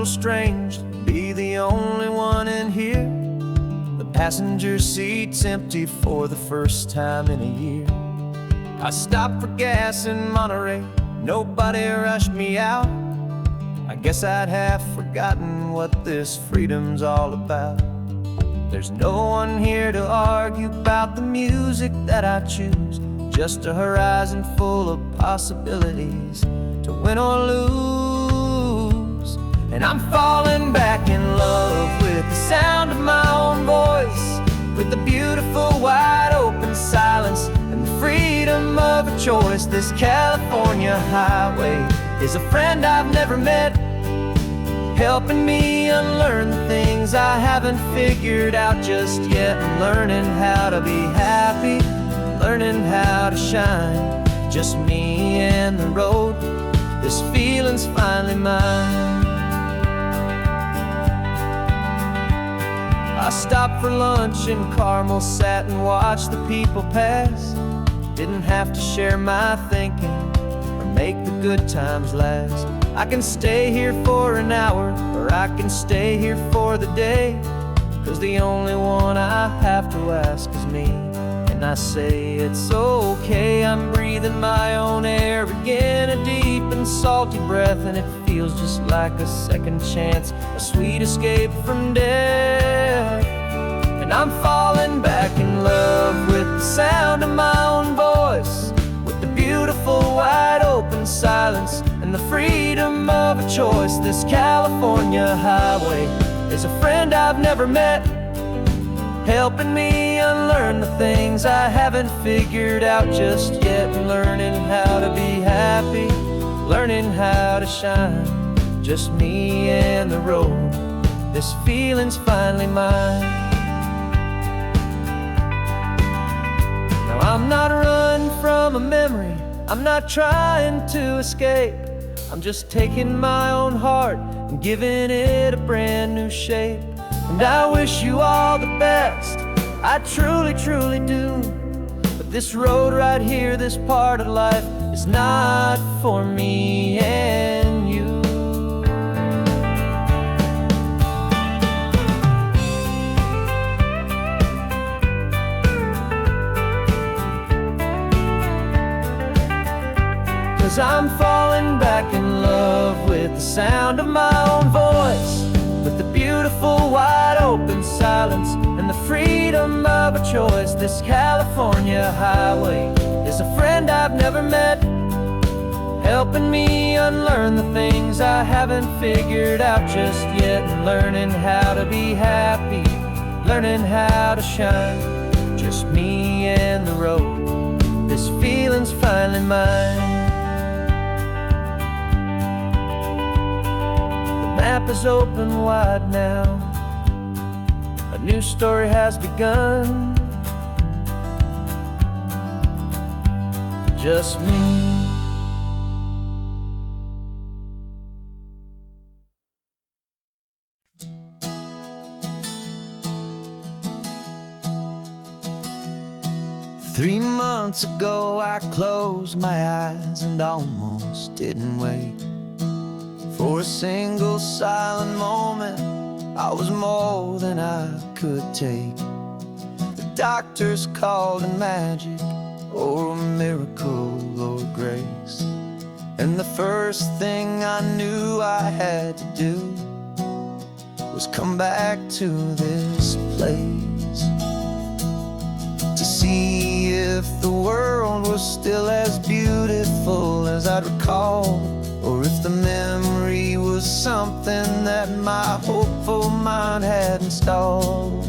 little strange to be the only one in here. The passenger seat's empty for the first time in a year. I stopped for gas in Monterey, nobody rushed me out. I guess I'd have forgotten what this freedom's all about. There's no one here to argue about the music that I choose, just a horizon full of possibilities to win or lose. And I'm falling back in love with the sound of my own voice, with the beautiful wide open silence and the freedom of a choice. This California highway is a friend I've never met, helping me unlearn the things I haven't figured out just yet. I'm learning how to be happy, learning how to shine, just me and the road. This feeling's finally mine. I stopped for lunch in Carmel, sat and watched the people pass. Didn't have to share my thinking or make the good times last. I can stay here for an hour, or I can stay here for the day, 'cause the only one I have to ask is me. And I say it's okay, I'm breathing my own air again, a deep and salty breath, and it feels just like a second chance, a sweet escape from death. And I'm falling back in love with the sound of my own voice, with the beautiful wide open silence and the freedom of a choice. This California highway is a friend I've never met, helping me unlearn the things I haven't figured out just yet. Learning how to be happy, learning how to shine, just me and the road. This feeling's finally mine. Now I'm not running from a memory, I'm not trying to escape. I'm just taking my own heart and giving it a brand new shape. And I wish you all the best, I truly, truly do. But this road right here, this part of life, is not for me and you. Cause I'm falling back in love with the sound of my own voice, with the beautiful wide open silence and the freedom of a choice. This California highway is a friend I've never met, helping me unlearn the things I haven't figured out just yet. And learning how to be happy, learning how to shine, just me and the road. This feeling's finally mine. The map is open wide now, a new story has begun, just me. Three months ago I closed my eyes and almost didn't wait for a single silent moment. I was more than I could take. The doctors called it magic, or a miracle, or grace. And the first thing I knew I had to do was come back to this place, to see if the world was still as beautiful as I'd recall, or if the memory was something that my hopeful mind had installed.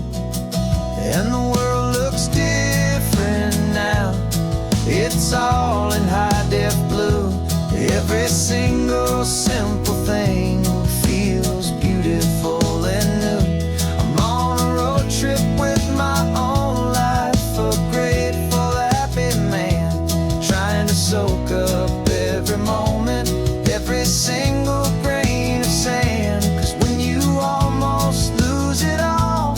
And the world looks different now, it's all in high-def blue. Every single simple thing feels beautiful and new. I'm on a road trip with my own life, a grateful, happy man, trying to soak up every moment, every single grain of sand. 'Cause when you almost lose it all,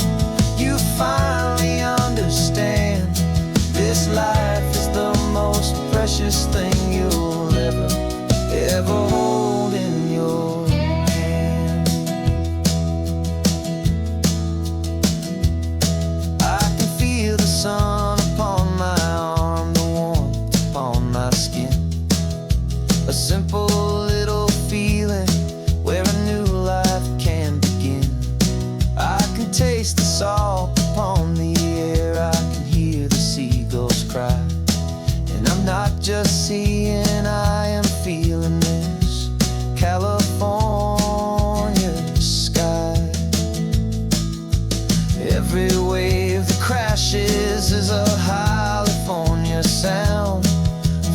ashes is a California sound,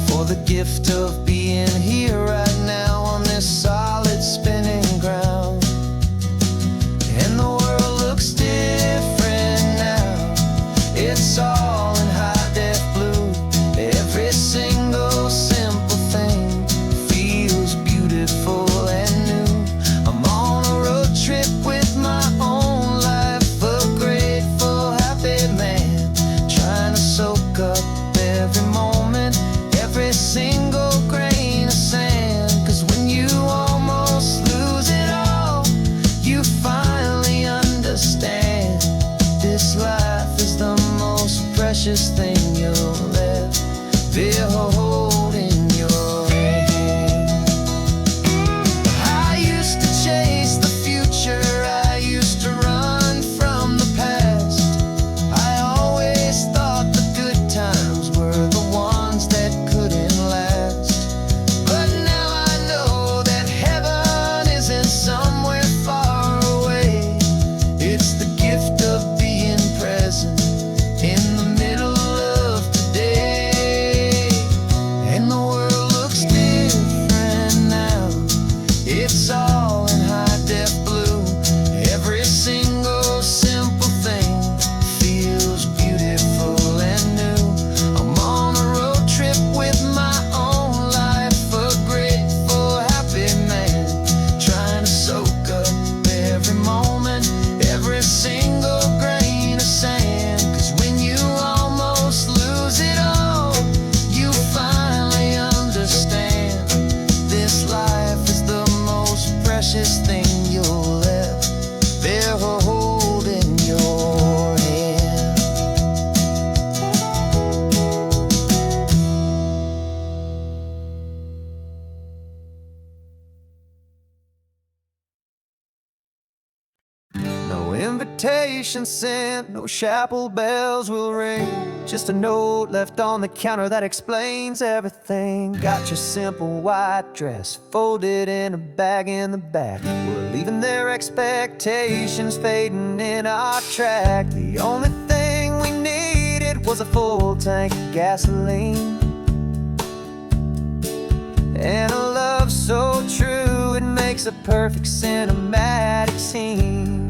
for the gift of being here right now on this solid spinning ground. And the world looks different now, it's all in high-def blue. Every single simple thing feels beautiful and new. I'm on a road trip with my own life, a grateful, happy man, trying to soak up every moment, every single grain of sand. 'Cause when you almost lose it all, you finally understand this life is the most precious thing you'll ever hold in your hand. I used to chase the future, I used to run from the past. I always thought the good times were the ones that couldn't last. But now I know that heaven isn't somewhere far away. It's the gift of being present in the middle of today. And the world looks different now, it's all in high-def blue. Every single simple thing feels beautiful and new. I'm on a road trip with my own life, a grateful, happy man, trying to soak up every moment, every single grain of sand. 'Cause when you almost lose it all, you finally understand this life is the most precious thing you'll ever hold in your hand. No invitation sent, no chapel bells will ring, just a note left on the counter that explains everything. Got your simple white dress folded in a bag in the back. We're leaving their expectations fading in our track. The only thing we needed was a full tank of gasoline, and a love so true it makes a perfect cinematic scene.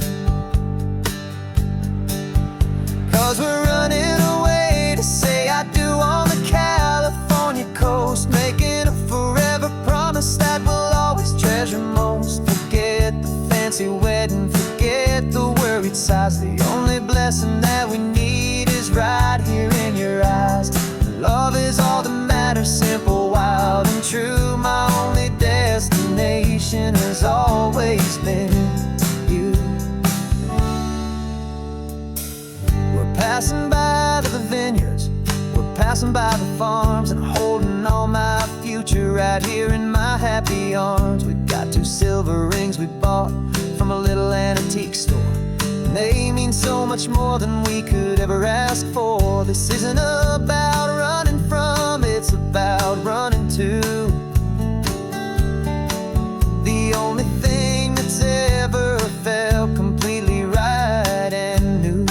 'Cause we're running away to say I do on the California coast, making a forever promise that we'll always treasure most. Forget the fancy wedding, forget the worried sighs. The only blessing that we need is right here in your eyes. Love is all that matters, simple, wild, and true. My only destination has always been you. We're passing by the vineyards, we're passing by the farms, and holding all my future right here in my happy arms. We got 2 silver rings we bought from a little antique store, and they mean so much more than we could ever ask for. This isn't about running from, it's about running to the only thing that's ever felt completely right and new.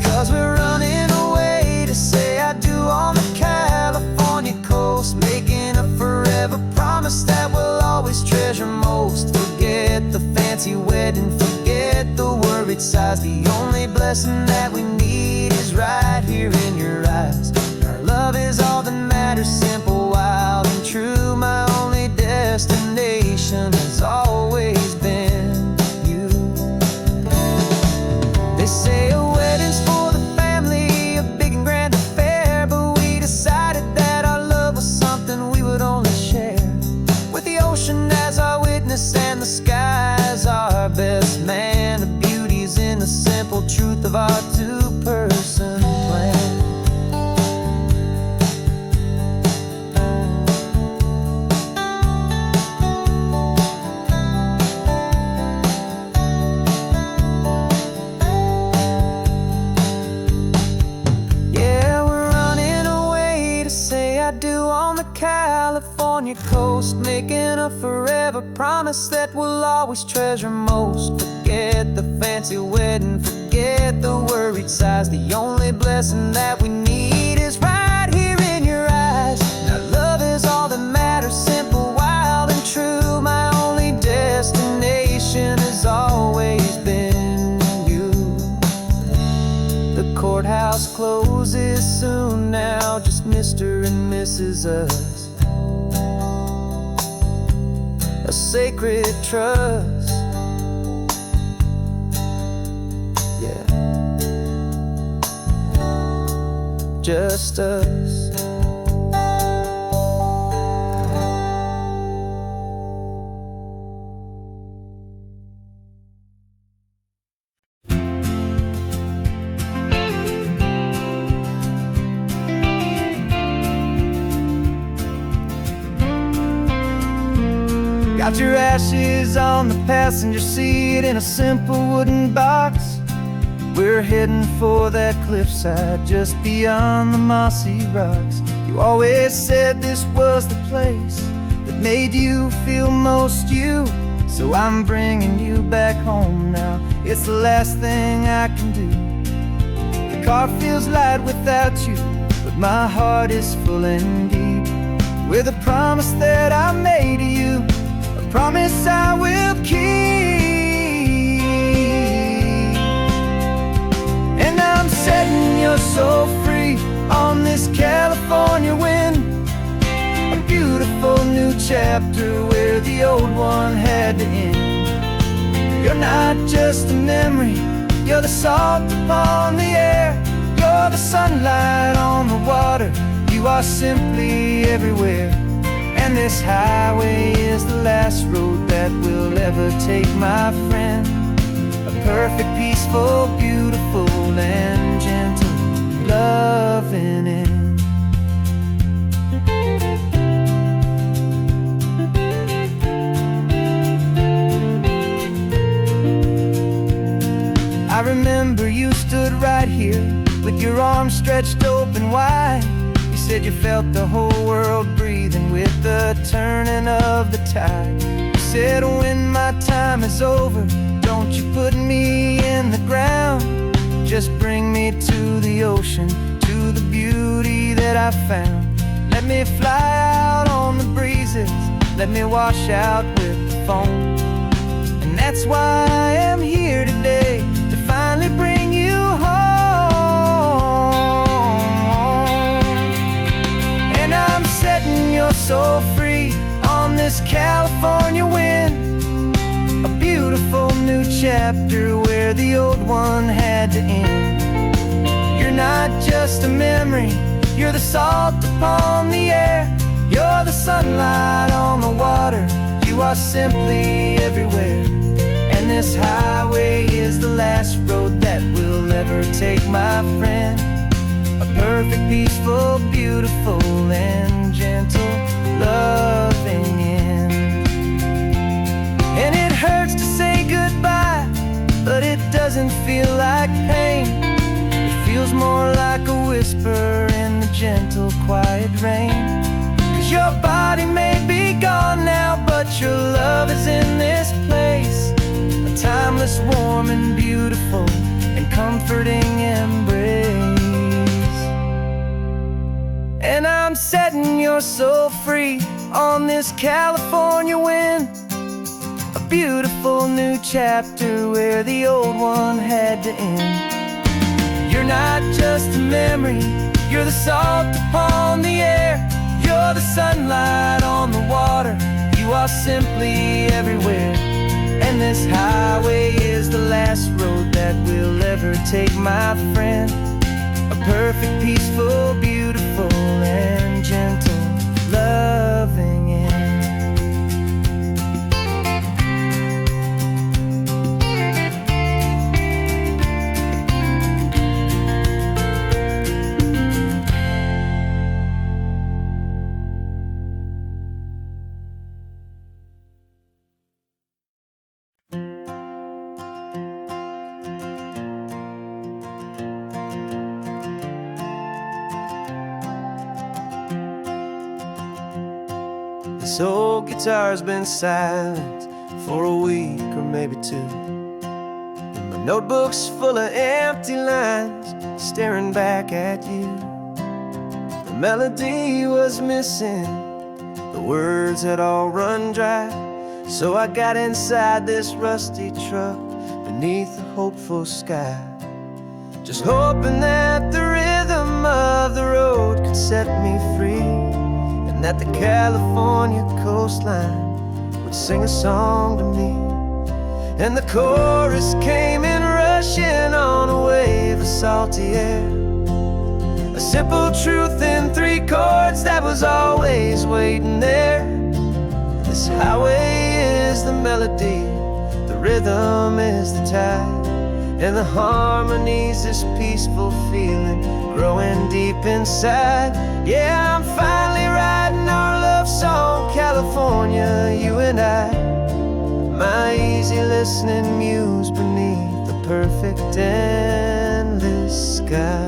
'Cause we're running away to say I do on the California coast, making a forever promise that we'll always treasure most. Forget the fancy wedding, forget the worried sighs. The only blessing that we need is right here in your eyes. Our love is all that matters, simple, wild, and true. My only destination has always been you. They say a wedding's for the family, a big and grand affair, but we decided that our love was something we would only share with the ocean as our witness and the sky as our best man. The beauty's in the simple truth of our 2-person plan. California coast, making a forever promise that we'll always treasure most. Forget the fancy wedding, forget forget the worried sighs. The only blessing that we need is right here in your eyes. Now love is all that matters, simple, wild, and true. My only destination has always been you. The courthouse closes soon now, just Mr. and Mrs. Us. A sacred trust. Yeah, just us. Got your ashes on the passenger seat in a simple wooden box. We're heading for that cliffside just beyond the mossy rocks. You always said this was the place that made you feel most you. So I'm bringing you back home now. It's the last thing I can do. The car feels light without you, but my heart is full and deep with a promise that I made to you. Promise I will keep. And I'm setting your soul free on this California wind. A beautiful new chapter where the old one had to end. You're not just a memory, you're the salt upon the air. You're the sunlight on the water, you are simply everywhere. And this highway is the last road that we'll ever take, my friend. A perfect, peaceful, beautiful, and gentle loving end. I remember you stood right here with your arms stretched open wide. You said you felt the whole world breathing with the turning of the tide. You said when my time is over, don't you put me in the ground. Just bring me to the ocean, to the beauty that I found. Let me fly out on the breezes, let me wash out with the foam. And that's why I am here today, to finally bring you home. Setting your soul free on this California wind. A beautiful new chapter where the old one had to end. You're not just a memory, you're the salt upon the air. You're the sunlight on the water, you are simply everywhere. And this highway is the last road that we'll ever take, my friend. A perfect, peaceful, beautiful, and gentle loving end. And it hurts to say goodbye, but it doesn't feel like pain. It feels more like a whisper in the gentle, quiet rain. 'Cause your body may be gone now, but your love is in this place. A timeless, warm, and beautiful, and comforting embrace. And I'm setting your soul free on this California wind. A beautiful new chapter where the old one had to end. You're not just a memory, you're the salt upon the air. You're the sunlight on the water, you are simply everywhere. And this highway is the last road that we'll ever take, my friend. A perfect, peaceful, beautiful, and gentle loving end. This old guitar's been silent for a week or maybe two, and my Notebooks full of empty lines staring back at you. The melody was missing, the words had all run dry. So I got inside this rusty truck beneath the hopeful sky, just hoping that the rhythm of the road could set me free, and that the California coastline would sing a song to me. And the chorus came in rushing on a wave of salty air, a simple truth in 3 chords that was always waiting there. This highway is the melody, the rhythm is the tide, and the harmony's this peaceful feeling growing deep inside. Yeah, I'm finally writing our love song, California, you and I. My easy listening muse beneath the perfect endless sky.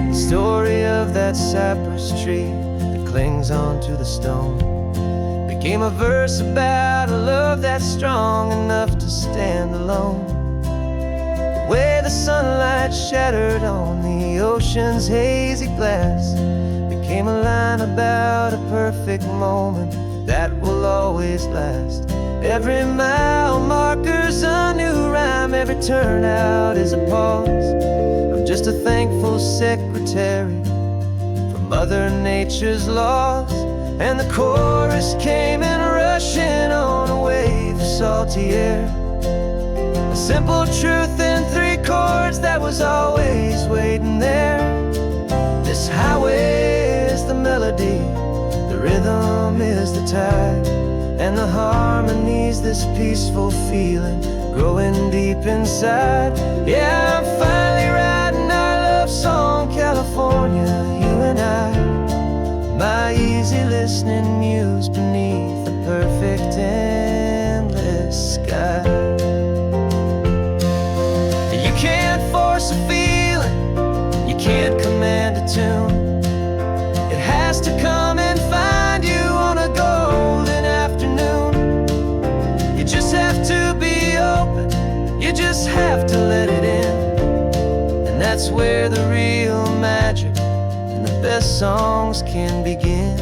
The story of that cypress tree that clings onto the stone became a verse about a love that's strong enough to stand alone. The way the sunlight shattered on the ocean's hazy glass became a line about a perfect moment that will always last. Every mile marker's a new rhyme, every turnout is a pause. I'm just a thankful secretary for Mother Nature's laws. And the chorus came in rushing on a wave of salty air, a simple truth in 3 chords that was always waiting there. This highway is the melody, the rhythm is the tide, and the harmony's this peaceful feeling growing deep inside. Yeah, I'm finally writing our love song, California, you and I. My easy listening muse beneath the perfect endless sky. You can't force a feeling, you can't command a tune. It has to come and find you on a golden afternoon. You just have to be open, you just have to let it in. And that's where the real magic and the best songs can begin.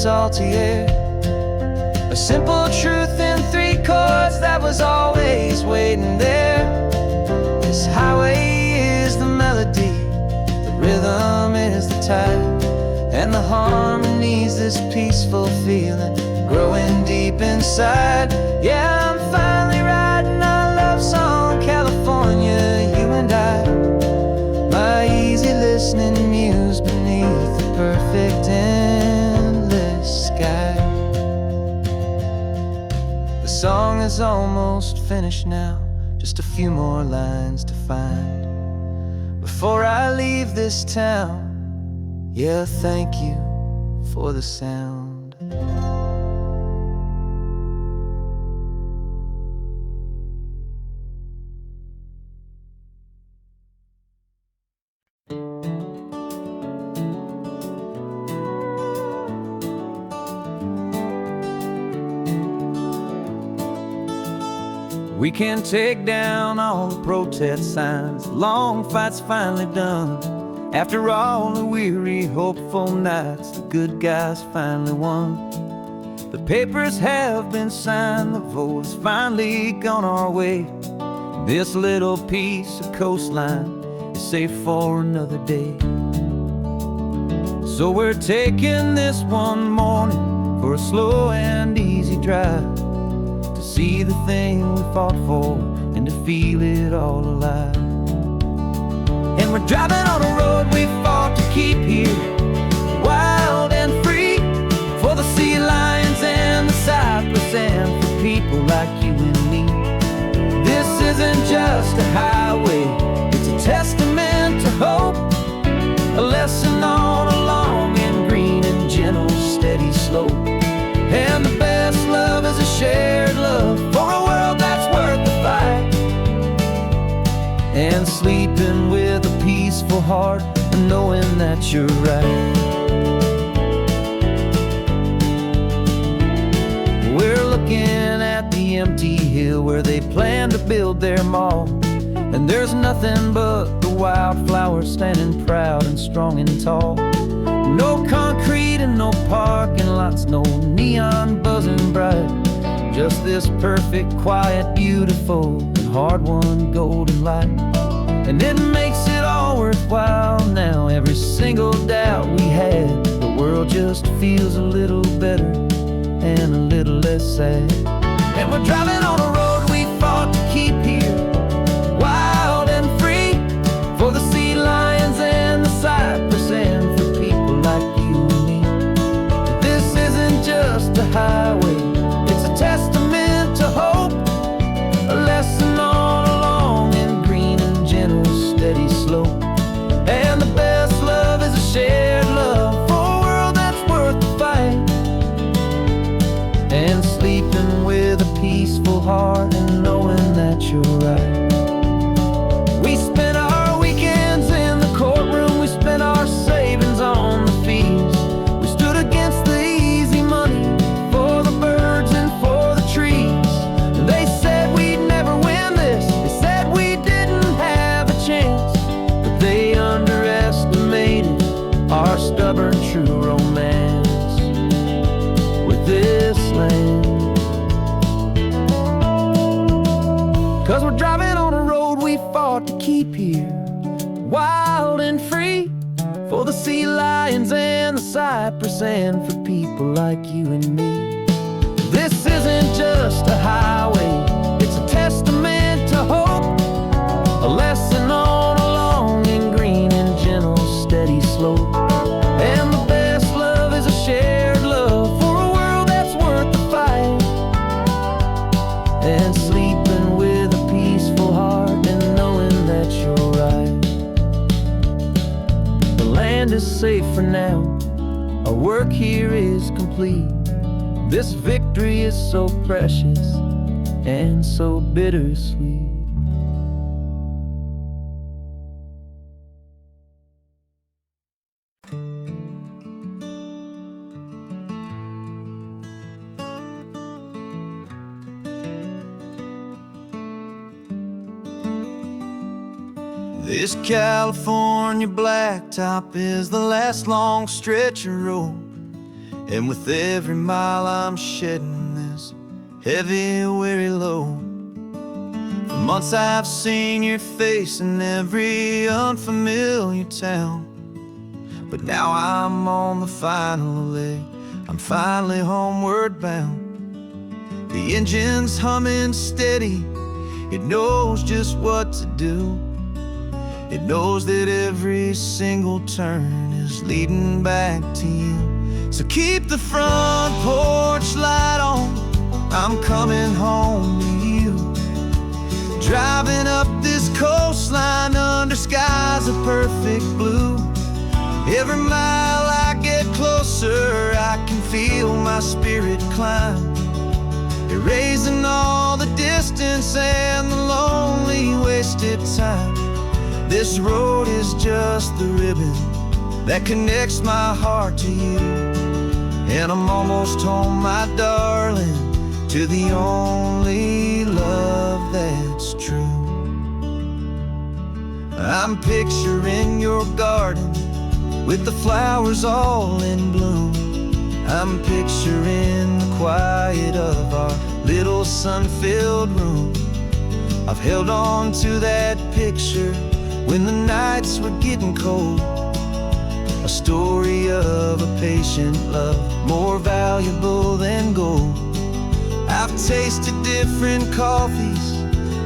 Salty air, a simple truth in 3 chords that was always waiting there. This highway is the melody, the rhythm is the tide, and the harmony's this peaceful feeling growing deep inside. Yeah, I'm finally writing our love song, California, you and I. My easy listening muse beneath the perfect endless sky. The song is almost finished now, just a few more lines to find before I leave this town. Yeah, thank you for the sound. We can take down all the protest signs, the long fight's finally done. After all the weary, hopeful nights, the good guys finally won. The papers have been signed, the vote has finally gone our way. This little piece of coastline is safe for another day. So we're taking this one morning for a slow and easy drive, see the thing we fought for and to feel it all alive. And we're driving on a road we fought to keep here, wild and free, for the sea lions and the cypress, and for people like you and me. just a highway, it's a testament to hope, a lesson on a long and green and gentle steady slope. And the best love is a shared love for a world that's worth the fight. And sleeping with a peaceful heart and knowing that you're right. We're looking at the empty hill where they plan to build their mall, and there's nothing but the wildflowers standing proud and strong and tall. No concrete and no parking lots, no neon buzzing bright, just this perfect, quiet, beautiful, and hard-won golden light. And it makes it all worthwhile now. Every single doubt we had, the world just feels a little better and a little less sad. And we're driving on a road we fought to keep here, wild and free, for the sea lions and the cypress and for people like you and me. This isn't just a highway, it's a testament to hope, a lesson on a long and green and gentle steady slope. And the best love is a shared love for a world that's worth the fight. And sleeping with a peaceful heart and knowing that you're right. We spent our weekends in the courtroom, we spent our savings on the fees. We stood against the easy money for the birds and for the trees. And they said we'd never win this, they said we didn't have a chance, but they underestimated our stubborn true romance with this land. 'Cause we're driving on a road we fought to keep here, wild and free, for the sea lions and the cypress and for people like you and me. This isn't just a highway, it's a testament to hope, a lesson on a long and green and gentle steady slope. And the best love is a shared love for a world that's worth the fight. And sleeping with a peaceful heart and knowing that you're right. The land is safe for now, our work here is complete. This victory is so precious and so bittersweet. This California blacktop is the last long stretch of road, and with every mile I'm shedding this heavy, weary load. For months I've seen your face in every unfamiliar town, but now I'm on the final leg, I'm finally homeward bound. The engine's humming steady, it knows just what to do. It knows that every single turn is leading back to you. So keep the front porch light on, I'm coming home to you. Driving up this coastline under skies of perfect blue. Every mile I get closer, I can feel my spirit climb, erasing all the distance and the lonely wasted time. This road is just the ribbon that connects my heart to you, and I'm almost home, my darling, to the only love that's true. I'm picturing your garden with the flowers all in bloom. I'm picturing the quiet of our little sun-filled room. I've held on to that picture when the nights were getting cold, a story of a patient love more valuable than gold. I've tasted different coffees,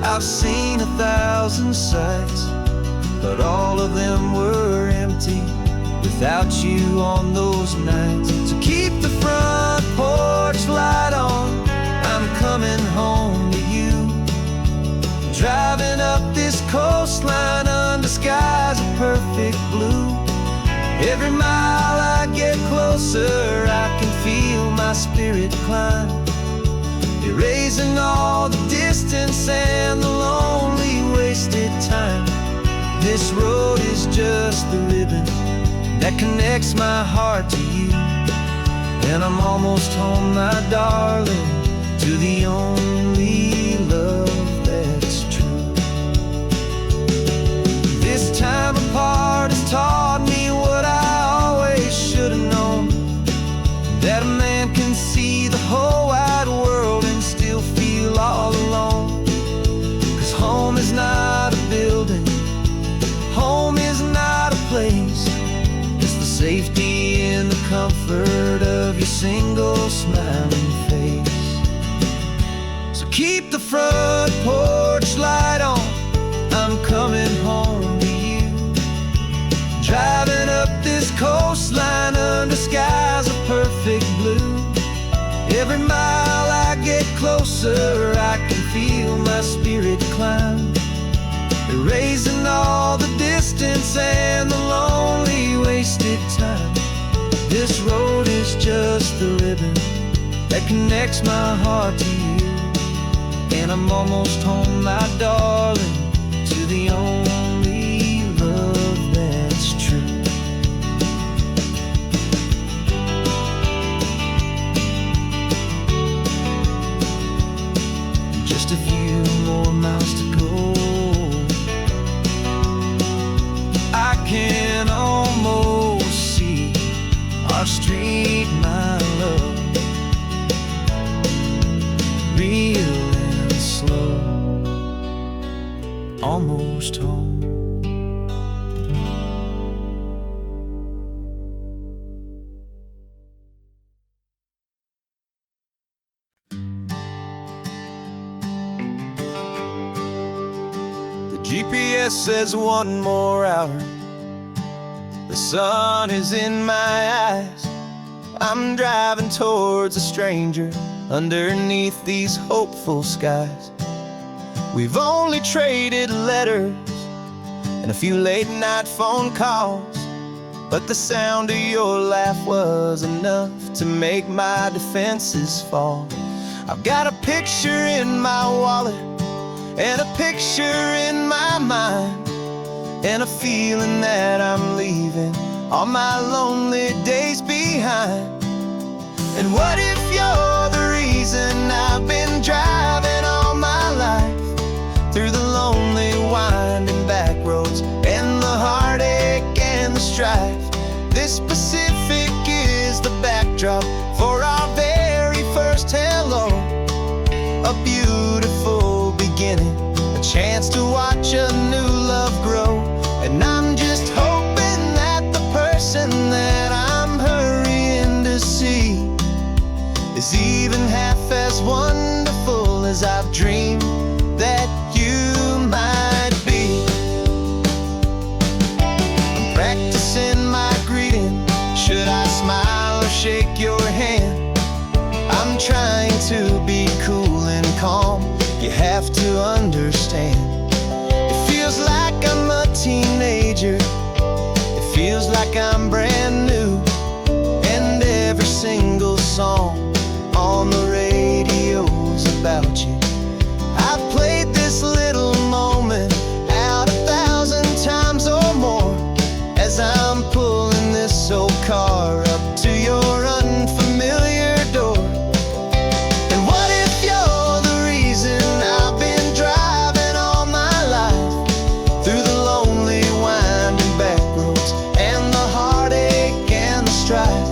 I've seen 1,000 sights, but all of them were empty without you on those nights. So keep the front porch light on, I'm coming home to you. Driving up coastline under skies of perfect blue. Every mile I get closer, I can feel my spirit climb, erasing all the distance and the lonely wasted time. This road is just the ribbon that connects my heart to you, and I'm almost home, my darling, to the only love that's true. This time apart has taught me what I always should have known, that a man can see the whole wide world and still feel all alone. 'Cause home is not a building, home is not a place, it's the safety and the comfort of your single smiling face. So keep the front porch light on, I'm coming home to you. Driving up this coastline under skies of perfect blue. Every mile I get closer, I can feel my spirit climb, erasing all the distance and the lonely wasted time. This road is just the ribbon that connects my heart to you, and I'm almost home, my darling, to the only love that's true. Just a few more miles to go, I can almost see our street, my love, real and slow, almost home. The GPS says one more hour, the sun is in my eyes. I'm driving towards a stranger underneath these hopeful skies. We've only traded letters and a few late night phone calls, but the sound of your laugh was enough to make my defenses fall. I've got a picture in my wallet and a picture in my mind, and a feeling that I'm leaving all my lonely days behind. And what if you're the reason I've been driving all my life, through the lonely winding back roads and the heartache and the strife? This Pacific is the backdrop for our very first hello, a beautiful beginning, a chance to watch a new love grow. And I'm just hoping that the person that I'm hurrying to see is even half as wonderful as I've dreamed that you might be. I'm practicing my greeting, should I smile or shake your hand? I'm trying to be cool and calm, you have to understand. It feels like I'm a teenager, it feels like I'm brand new, and every single song on the radio's about you. I've played this little moment out 1,000 times or more, as I'm pulling this old car up to your unfamiliar door. And what if you're the reason I've been driving all my life, through the lonely winding back roads and the heartache and the strife?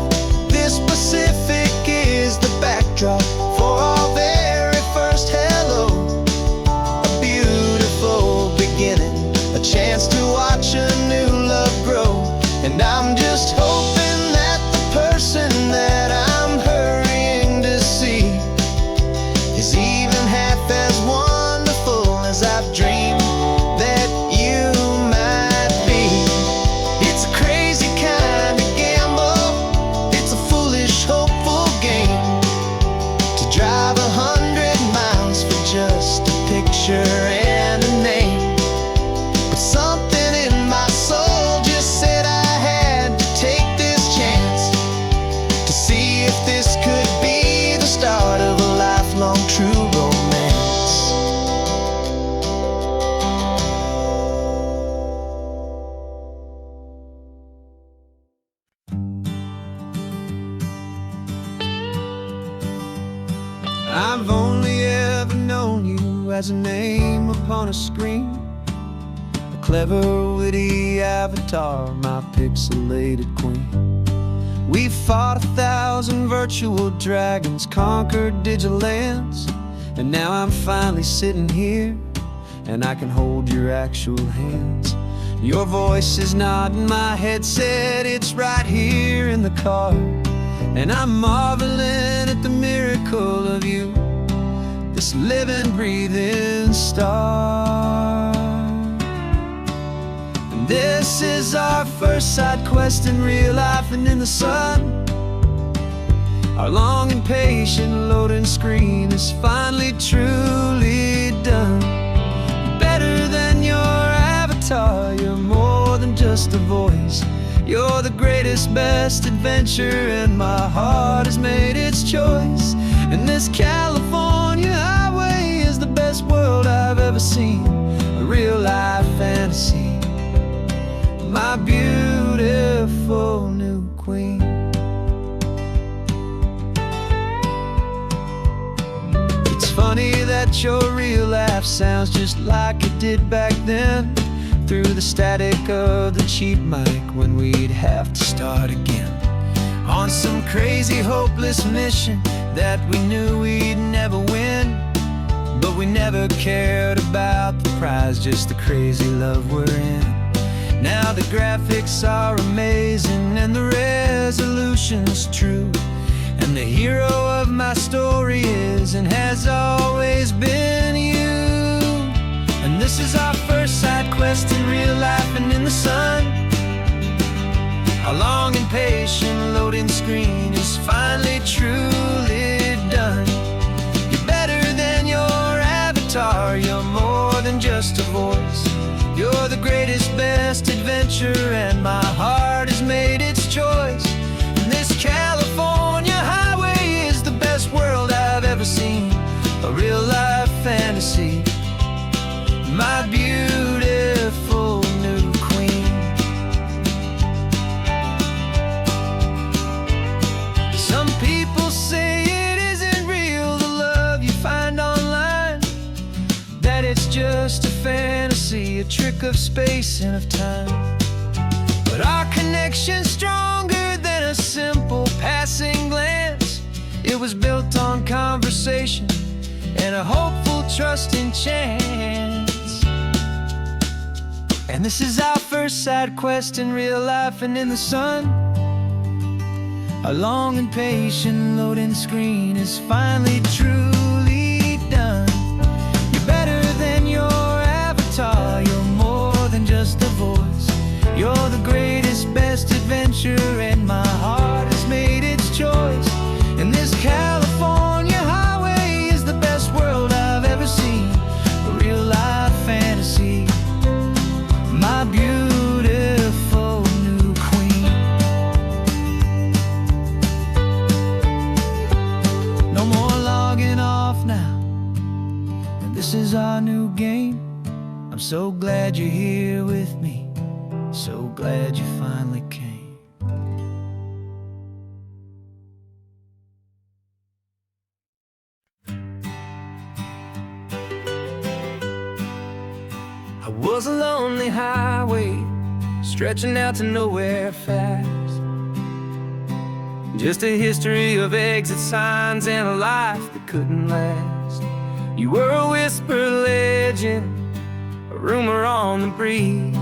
This Pacific is the backdrop for our very first hello, a beautiful beginning, a chance to watch a new love grow. And I'm just hoping that the person that I'm hurrying to see is even half as wonderful as I've dreamed that you might be. It's a crazy kind of gamble, it's a foolish, hopeful game, to drive 100 miles for just a picture and a name. But as a name upon a screen, a clever, witty avatar, my pixelated queen. We fought 1,000 virtual dragons, conquered digital lands, and now I'm finally sitting here, and I can hold your actual hands. Your voice is not in my headset, it's right here in the car, and I'm marveling at the miracle of you, this living, breathing star. And this is our first side quest in real life and in the sun. Our long and patient loading screen is finally truly done. Better than your avatar, you're more than just a voice. You're the greatest, best adventure, and my heart has made its choice. And this California highway is the best world I've ever seen, a real life fantasy, my beautiful new queen. It's funny that your real life sounds just like it did back then, through the static of the cheap mic when we'd have to start again, on some crazy hopeless mission that we knew we'd never win. But we never cared about the prize, just the crazy love we're in. Now the graphics are amazing and the resolution's true, and the hero of my story is and has always been you. And this is our first side quest in real life and in the sun. Our long and patient loading screen is finally truly done. You're better than your avatar, you're more than just a voice. You're the greatest, best adventure, and my heart has made its choice. And this California highway is the best world I've ever seen, a real life fantasy, my beautiful new queen. Some people say it isn't real, the love you find online, that it's just a fantasy, a trick of space and of time. But our connection's stronger than a simple passing glance. It was built on conversation and a hopeful, trusting chance. And this is our first side quest in real life and in the sun. Our long and patient loading screen is finally truly done. You're better than your avatar, you're more than just a voice. You're the greatest, best adventure, and my heart has made its choice. And this California highway is the best world I've ever seen, a real life fantasy, my beautiful new queen. No more logging off now, and this is our new game. I'm so glad you're here with me, so glad you finally came. I was a lonely highway, stretching out to nowhere fast. Just a history of exit signs and a life that couldn't last. You were a whisper legend, a rumor on the breeze,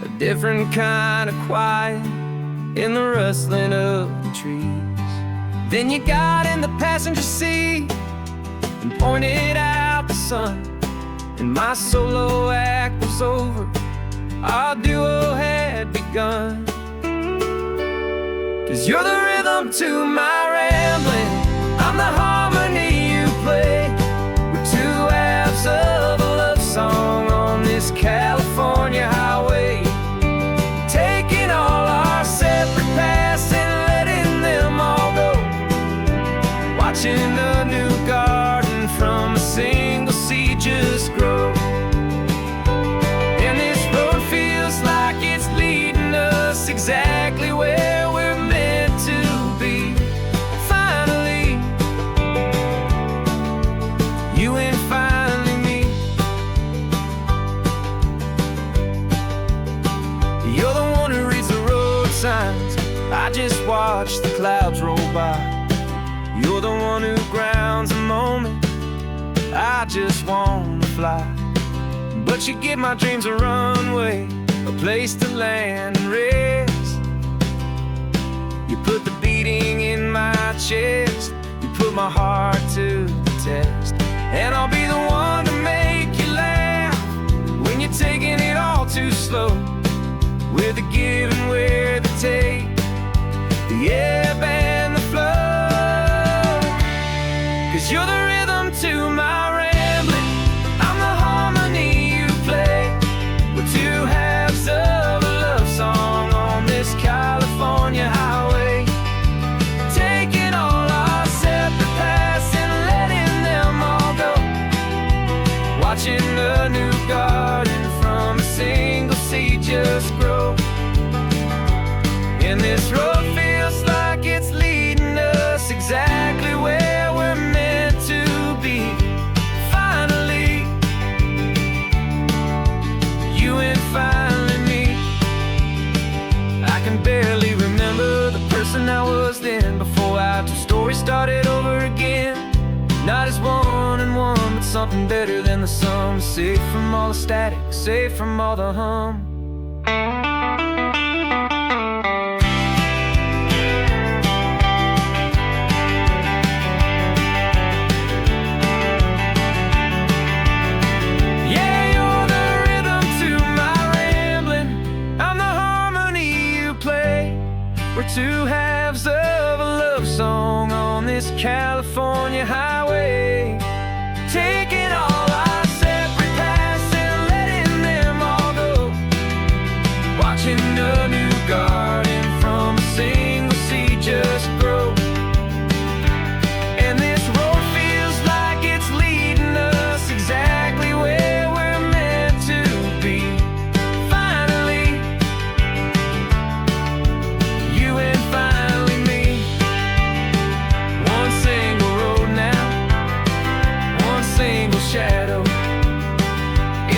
a different kind of quiet in the rustling of the trees. Then you got in the passenger seat and pointed out the sun, and my solo act was over, our duo had begun. 'Cause you're the rhythm to my rambling, I'm the harmony you play. We're two halves of a love song on this California highway, taking all our separate paths and letting them all go, watching a new garden from a single seed just grow. And this road feels like it's leading us exactly where we're meant to be. Finally, watch the clouds roll by. You're the one who grounds the moment. I just wanna fly, but you give my dreams a runway, a place to land and rest. You put the beating in my chest, you put my heart to the test. And I'll be the one to make you laugh when you're taking it all too slow. With the give and with the take, the ebb and the flow. 'Cause you're the rhythm to my rambling, I'm the harmony you play. We're two halves of a love song on this California highway, taking all our separate paths and letting them all go. Watching a new garden from a single seed just grow. And this road feels like it's leading us exactly where we're meant to be. Finally, you and finally me. I can barely remember the person I was then, before our two stories started over again. Not as one and one, but something better than the sum. Safe from all the static, safe from all the hum. Yeah, you're the rhythm to my rambling, I'm the harmony you play. We're two halves of a love song on this California highway, taking all our separate paths and letting them all go. Watching a new garden from a single seed just grow. And this road feels like it's leading us exactly where we're meant to be. Finally, you and finally me. One single road now, one single shadow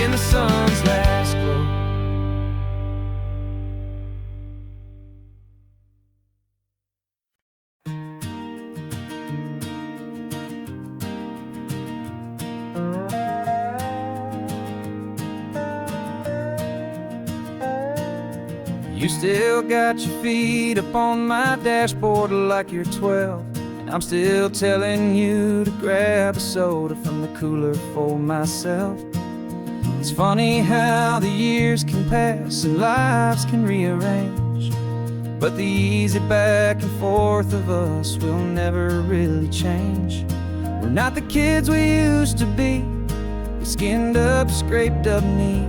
in the sun's last glow. You still got your feet up on my dashboard like you're 12, and I'm still telling you to grab a soda from the cooler for myself. It's funny how the years can pass and lives can rearrange, but the easy back and forth of us will never really change. We're not the kids we used to be, with skinned up, scraped up knees,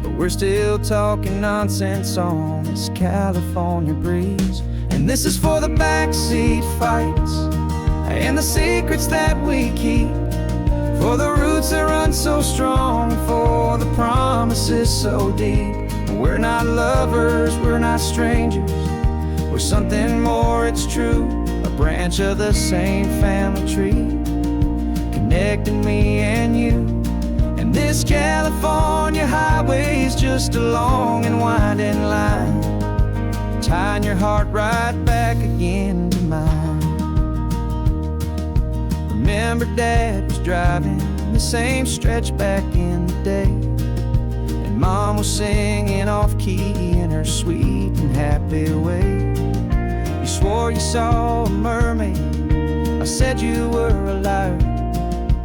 but we're still talking nonsense on this California breeze. And this is for the backseat fights and the secrets that we keep, for the roots that run so strong, for the promises so deep. We're not lovers, we're not strangers, we're something more, it's true. A branch of the same family tree, connecting me and you. And this California highway is just a long and winding line, tying your heart right back again to mine. Remember Dad was driving the same stretch back in the day, and Mom was singing off-key in her sweet and happy way. You swore you saw a mermaid, I said you were a liar,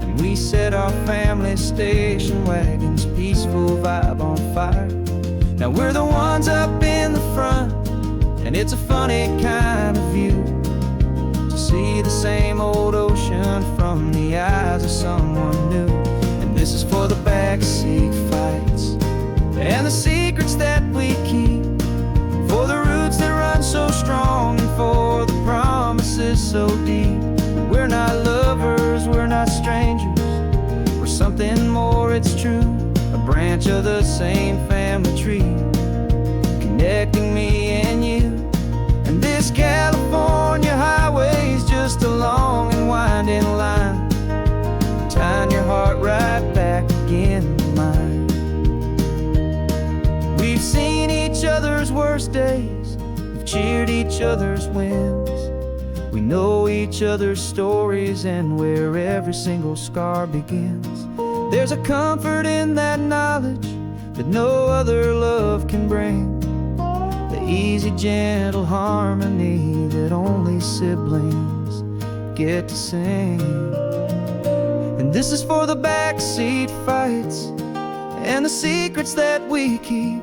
and we set our family station wagon's peaceful vibe on fire. Now we're the ones up in the front, and it's a funny kind of view to see the same old ocean from the eyes of someone new. And this is for the backseat fights and the secrets that we keep, for the roots that run so strong and for the promises so deep. We're not lovers, we're not strangers, we're something more, it's true. A branch of the same family tree, connecting me and you. And this California highway is just a long and winding line, tying your heart right back again to mine. We've seen each other's worst days, we've cheered each other's wins. We know each other's stories and where every single scar begins. There's a comfort in that knowledge that no other love can bring. The easy, gentle harmony that only siblings get to sing. And this is for the backseat fights and the secrets that we keep,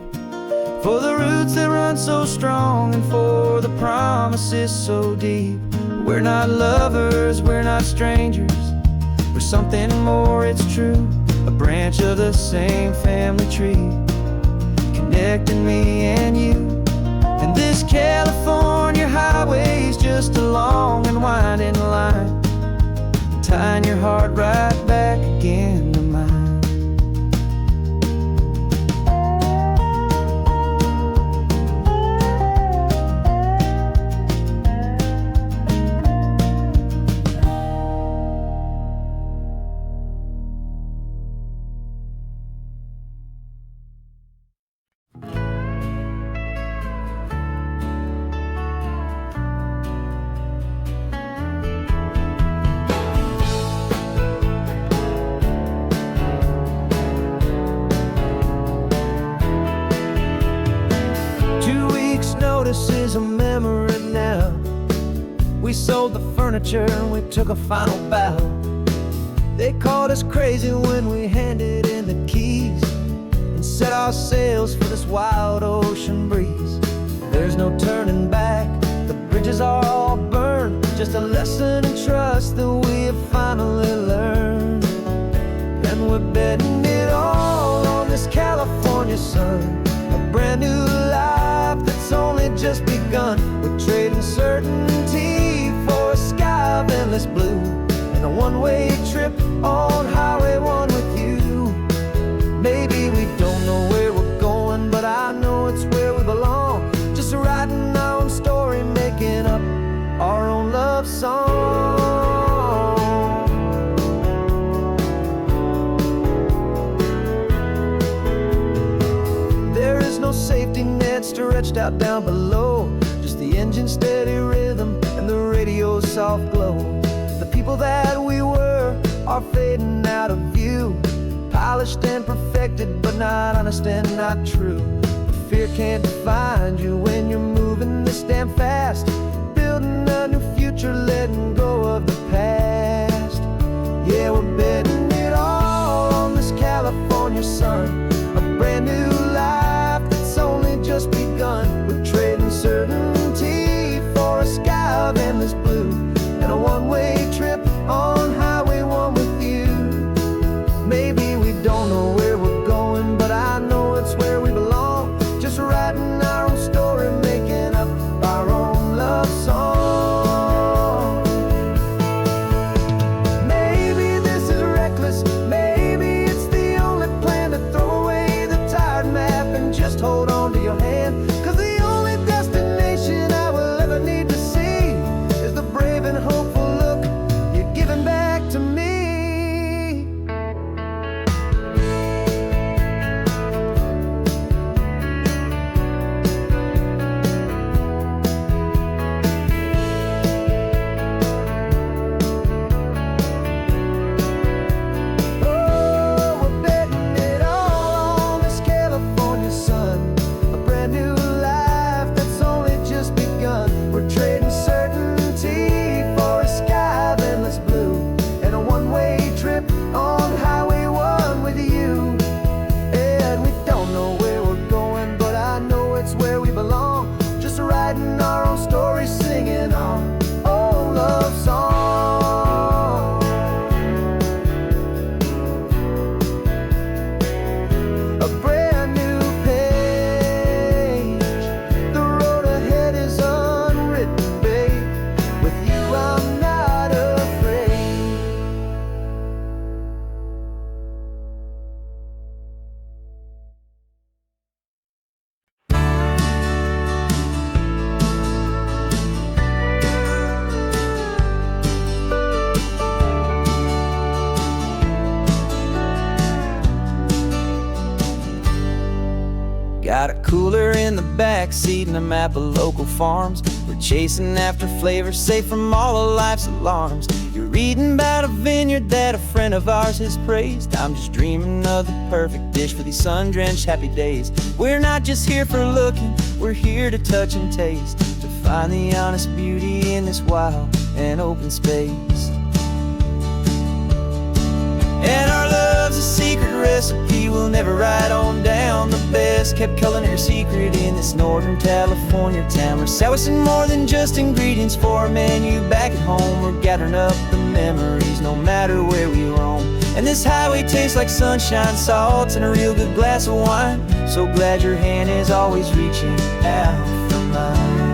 for the roots that run so strong and for the promises so deep. We're not lovers, we're not strangers, we're something more, it's true. A branch of the same family tree, connecting me and you. And this California highway's just a long and winding line, tying your heart right back again to mine. Notice is a memory now. We sold the furniture and we took a final bow. They called us crazy when we handed in the keys and set our sails for this wild ocean breeze. There's no turning back, the bridges are all burned, just a lesson in trust that we have finally learned. And we're betting it all on this California sun, a brand new life that's only just begun. We're trading certainty for a sky of endless blue and a one-way trip on Highway 1 with you. Maybe we don't know where we're going, but I know it's where we belong. Just writing our own story, making up our own love song. There is no safety net stretched out down below, just the engine's steady rhythm and the radio's soft glow. The people that we were are fading out of view, polished and perfected, but not honest and not true. But fear can't define you when you're moving this damn fast, building a new future, letting go of the past. Yeah, we're betting it all on this California sun, a brand new life that's only just begun. We're trading certainty for a sky of endless blue and a one-way trip on Highway 1 with you. Maybe we don't know where we're going, but I know it's where we belong. Just writing our own story, making up our own love song. Got a cooler in the back seat and a map of local farms. We're chasing after flavors safe from all of life's alarms. You're reading about a vineyard that a friend of ours has praised. I'm just dreaming of the perfect dish for these sun-drenched happy days. We're not just here for looking, we're here to touch and taste, to find the honest beauty in this wild and open space. And our love's a secret recipe we'll never write on down. The best kept culinary secret in this Northern California town. We're sourcing more than just ingredients for our menu back at home. We're gathering up the memories no matter where we roam. And this highway tastes like sunshine, salt, and a real good glass of wine. So glad your hand is always reaching out for mine.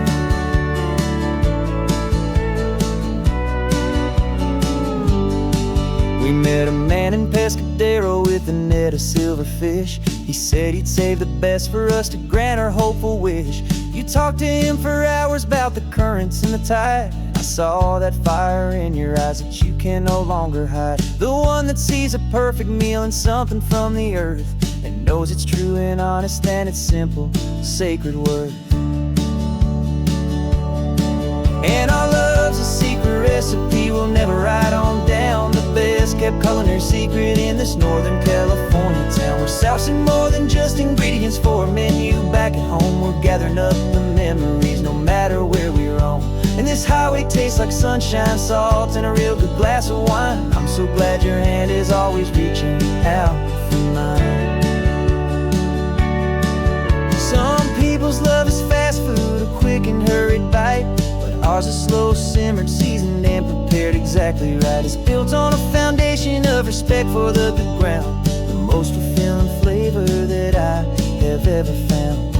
We met a man in Pescadero with a net of silverfish. He said he'd save the best for us to grant our hopeful wish. You talked to him for hours about the currents and the tide. I saw that fire in your eyes that you can no longer hide. The one that sees a perfect meal in something from the earth, and knows it's true and honest and it's simple, sacred worth. And our love's a secret recipe we'll never write on down. The best kept culinary secret in this Northern California town. We're sourcing more than just ingredients for a menu back at home. We're gathering up the memories no matter where we roam. And this highway tastes like sunshine, salt, and a real good glass of wine. I'm so glad your hand is always reaching out for mine. Some people's love is fast food, a quick and hurried bite. Ours is slow simmered, seasoned and prepared exactly right. It's built on a foundation of respect for the good ground, the most fulfilling flavor that I have ever found.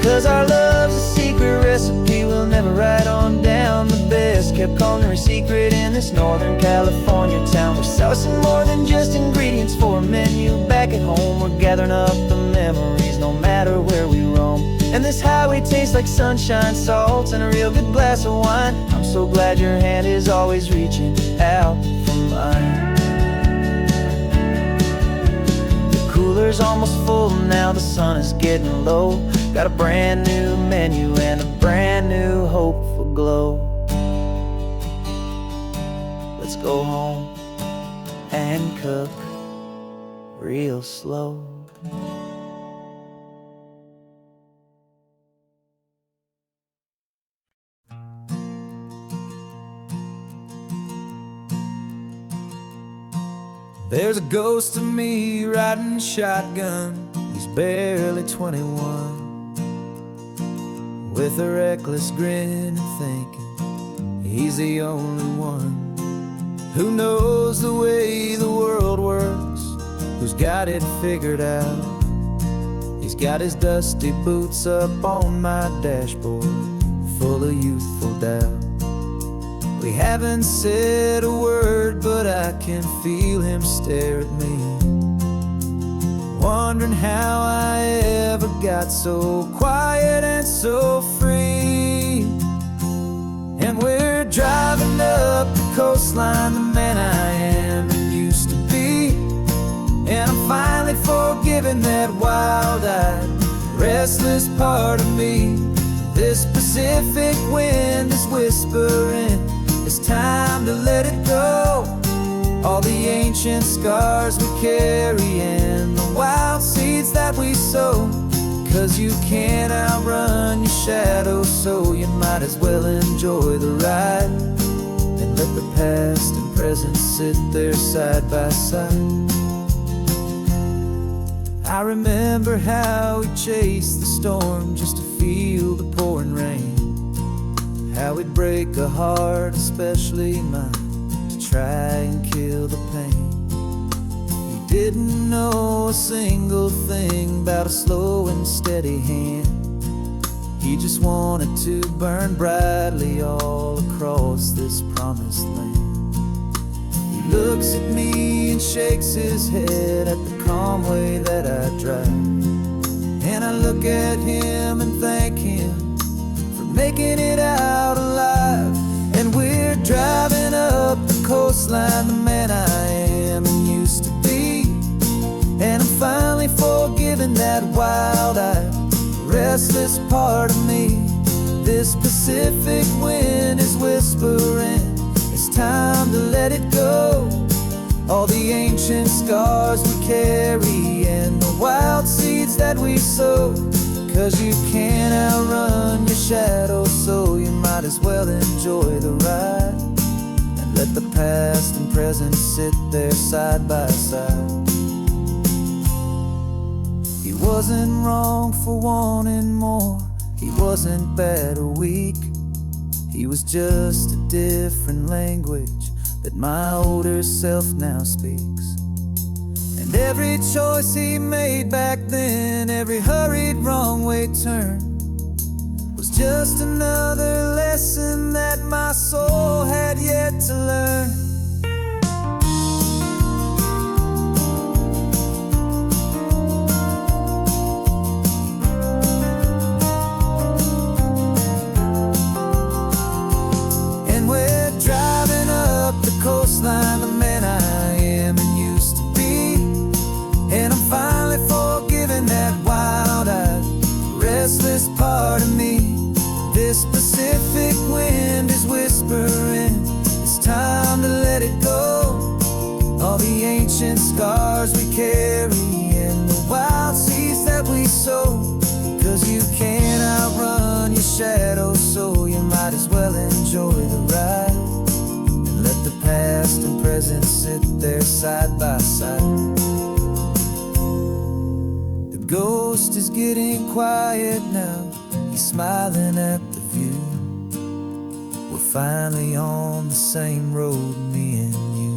'Cause our love's a secret recipe we'll never write on down. The best kept culinary secret in this Northern California town. We're sourcing more than just ingredients for a menu back at home. We're gathering up the memories no matter where we roam. And this highway tastes like sunshine, salt, and a real good glass of wine. I'm so glad your hand is always reaching out for mine. The cooler's almost full now, the sun is getting low. Got a brand new menu and a brand new hopeful glow. Let's go home and cook real slow. There's a ghost of me riding shotgun. He's barely 21, with a reckless grin and thinking he's the only one who knows the way the world works, who's got it figured out. He's got his dusty boots up on my dashboard, full of youthful doubt. We haven't said a word, but I can feel him stare at me, wondering how I ever got so quiet and so free. And we're driving up the coastline, the man I am and used to be. And I'm finally forgiving that wild-eyed, restless part of me. This Pacific wind is whispering, it's time to let it go. All the ancient scars we carry and the wild seeds that we sow. 'Cause you can't outrun your shadow, so you might as well enjoy the ride and let the past and present sit there side by side. I remember how we chased the storm just to feel the pouring rain, how we'd break a heart, especially mine, to try and kill the pain. He didn't know a single thing about a slow and steady hand. He just wanted to burn brightly all across this promised land. He looks at me and shakes his head at the calm way that I drive. And I look at him and thank him for making it out alive. And we're driving up the coastline, the man I am and used to be. And I'm finally forgiving that wild-eyed, restless part of me. This Pacific wind is whispering, it's time to let it go. All the ancient scars we carry and the wild seeds that we sow. 'Cause you can't outrun your shadow, so you might as well enjoy the ride. And let the past and present sit there side by side. He wasn't wrong for wanting more, he wasn't bad or weak. He was just a different language that my older self now speaks. And every choice he made back then, every hurried wrong way turn, was just another lesson that my soul had yet to learn. Coastline, the man I am and used to be. And I'm finally forgiving that wild-eyed, restless part of me. This Pacific wind is whispering, it's time to let it go. All the ancient scars we carry and the wild seeds that we sow. 'Cause you can't outrun your shadow, so you might as well enjoy the ride. Let the past and present sit there side by side. The ghost is getting quiet now, he's smiling at the view. We're finally on the same road, me and you.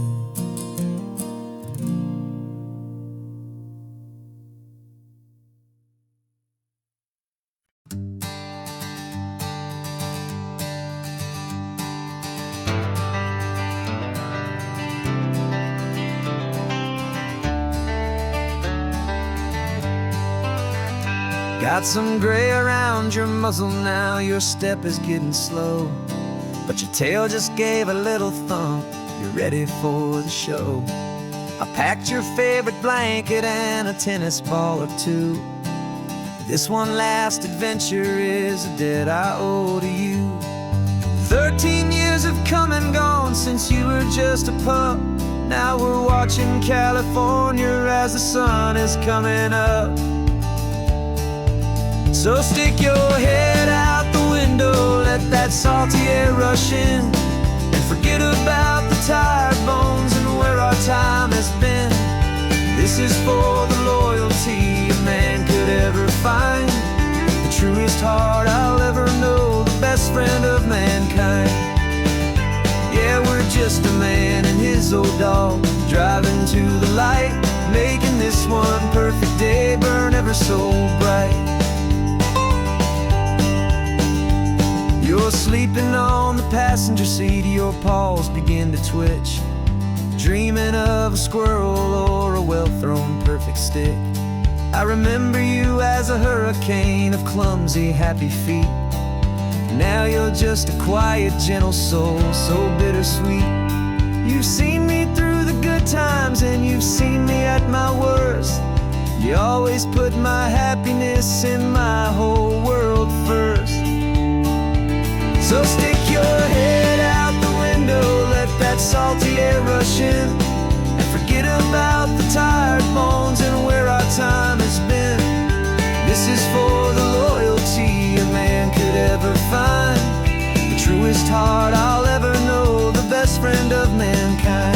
Got some gray around your muzzle now, your step is getting slow, but your tail just gave a little thump, you're ready for the show. I packed your favorite blanket and a tennis ball or two. This one last adventure is a debt I owe to you. 13 years have come and gone since you were just a pup. Now we're watching California as the sun is coming up. So stick your head out the window, let that salty air rush in, and forget about the tired bones and where our time has been. This is for the loyalty a man could ever find, the truest heart I'll ever know, the best friend of mankind. Yeah, we're just a man and his old dog, driving to the light, making this one perfect day burn ever so bright. You're sleeping on the passenger seat, your paws begin to twitch, dreaming of a squirrel or a well-thrown perfect stick. I remember you as a hurricane of clumsy, happy feet. Now you're just a quiet, gentle soul, so bittersweet. You've seen me through the good times and you've seen me at my worst. You always put my happiness in my whole world first. So stick your head out the window, let that salty air rush in, and forget about the tired bones and where our time has been. This is for the loyalty a man could ever find, the truest heart I'll ever know, the best friend of mankind.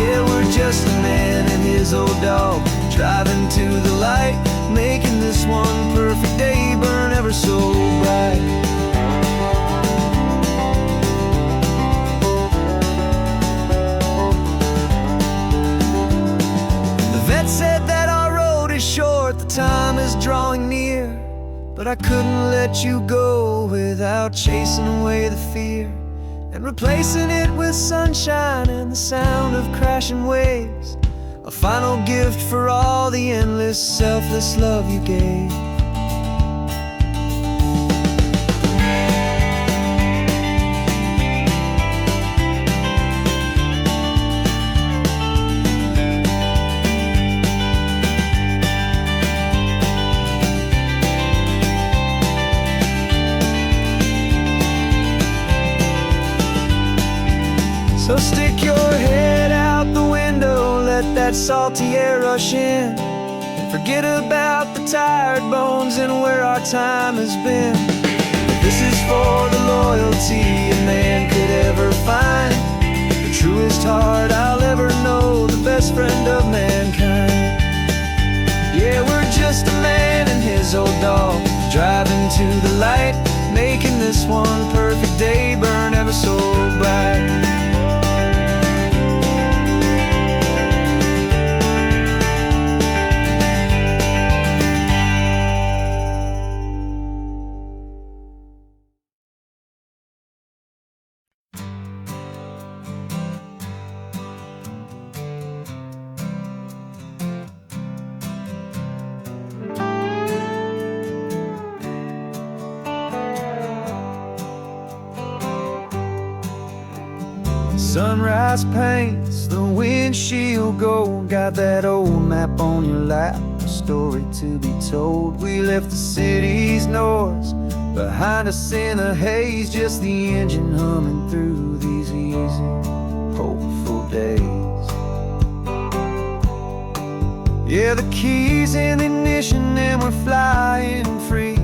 Yeah, we're just a man and his old dog, driving to the light, making this one perfect day burn ever so bright. Said that our road is short, the time is drawing near, but I couldn't let you go without chasing away the fear and replacing it with sunshine and the sound of crashing waves. A final gift for all the endless, selfless love you gave. So stick your head out the window, let that salty air rush in, and forget about the tired bones and where our time has been. This is for the loyalty a man could ever find, the truest heart I'll ever know, the best friend of mankind. Yeah, we're just a man and his old dog, driving to the light, making this one perfect day burn ever so bright. Sunrise paints the windshield gold, got that old map on your lap, a story to be told. We left the city's noise behind us in a haze, just the engine humming through these easy, hopeful days. Yeah, the keys in the ignition and we're flying free,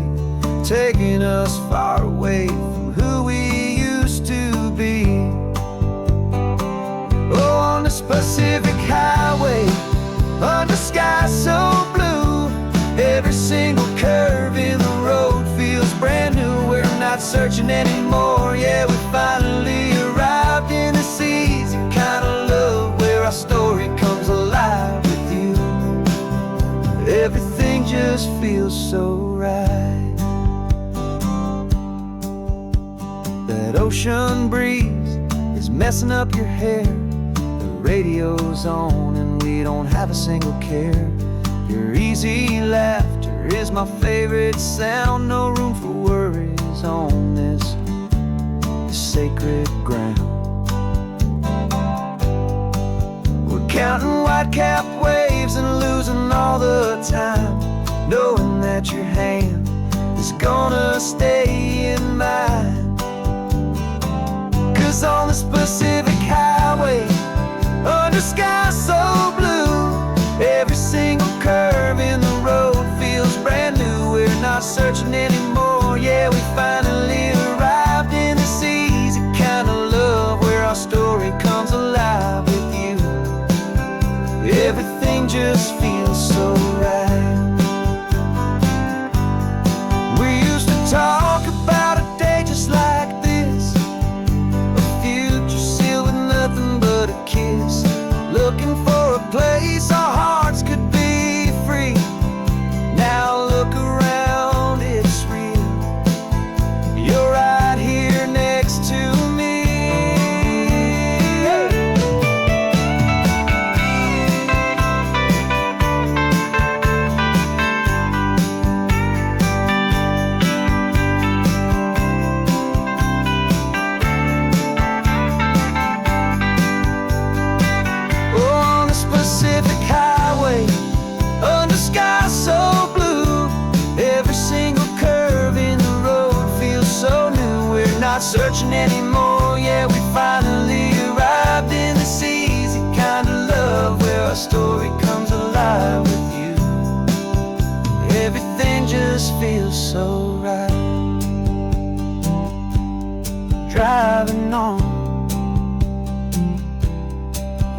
taking us far away from who we used to be. Oh, on this Pacific highway, under skies so blue, every single curve in the road feels brand new. We're not searching anymore, yeah, we finally arrived in this easy kind of love, where our story comes alive with you. Everything just feels so right. That ocean breeze is messing up your hair, radio's on and we don't have a single care. Your easy laughter is my favorite sound, no room for worries on this sacred ground. We're counting white-capped waves and losing all the time, knowing that your hand is gonna stay in mine. 'Cause on this Pacific highway, under skies so blue, every single curve in the road feels brand new. We're not searching anymore, yeah, we finally arrived in this easy kind of love, where our story comes alive with you. Everything just feels so right. We used to talk about a day just like this, a future sealed with nothing but a kiss, looking for a place our hearts could be free. Now look around, it's real. You're right here next to me. Pacific highway, under skies so blue, every single curve in the road feels so new. We're not searching anymore, yeah, we finally arrived in this easy kind of love, where our story comes alive with you. Everything just feels so right. Driving on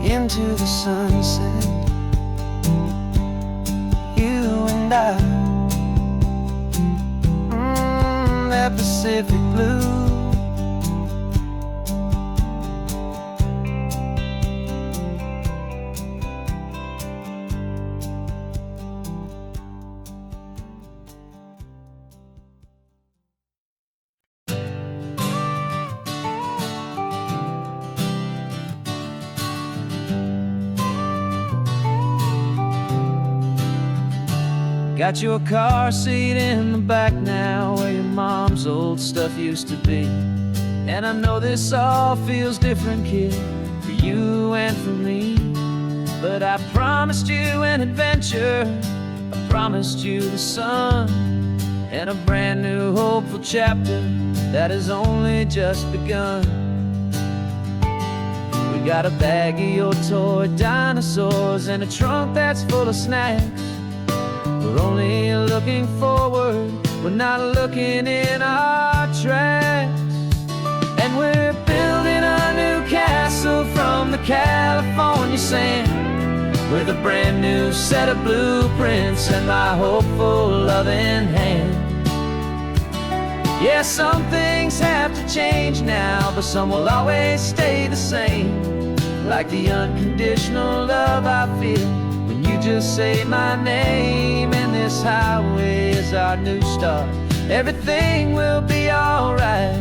into the sunset, you and I, that Pacific blue. Got your car seat in the back now, where your mom's old stuff used to be. And I know this all feels different, kid, for you and for me. But I promised you an adventure, I promised you the sun, and a brand new hopeful chapter that has only just begun. We got a bag of your toy dinosaurs and a trunk that's full of snacks. We're only looking forward, we're not looking in our tracks. And we're building a new castle from the California sand, with a brand new set of blueprints and my hopeful loving hand. Yeah, some things have to change now, but some will always stay the same. Like the unconditional love I feel when you just say my name. And this highway is our new start. Everything will be alright,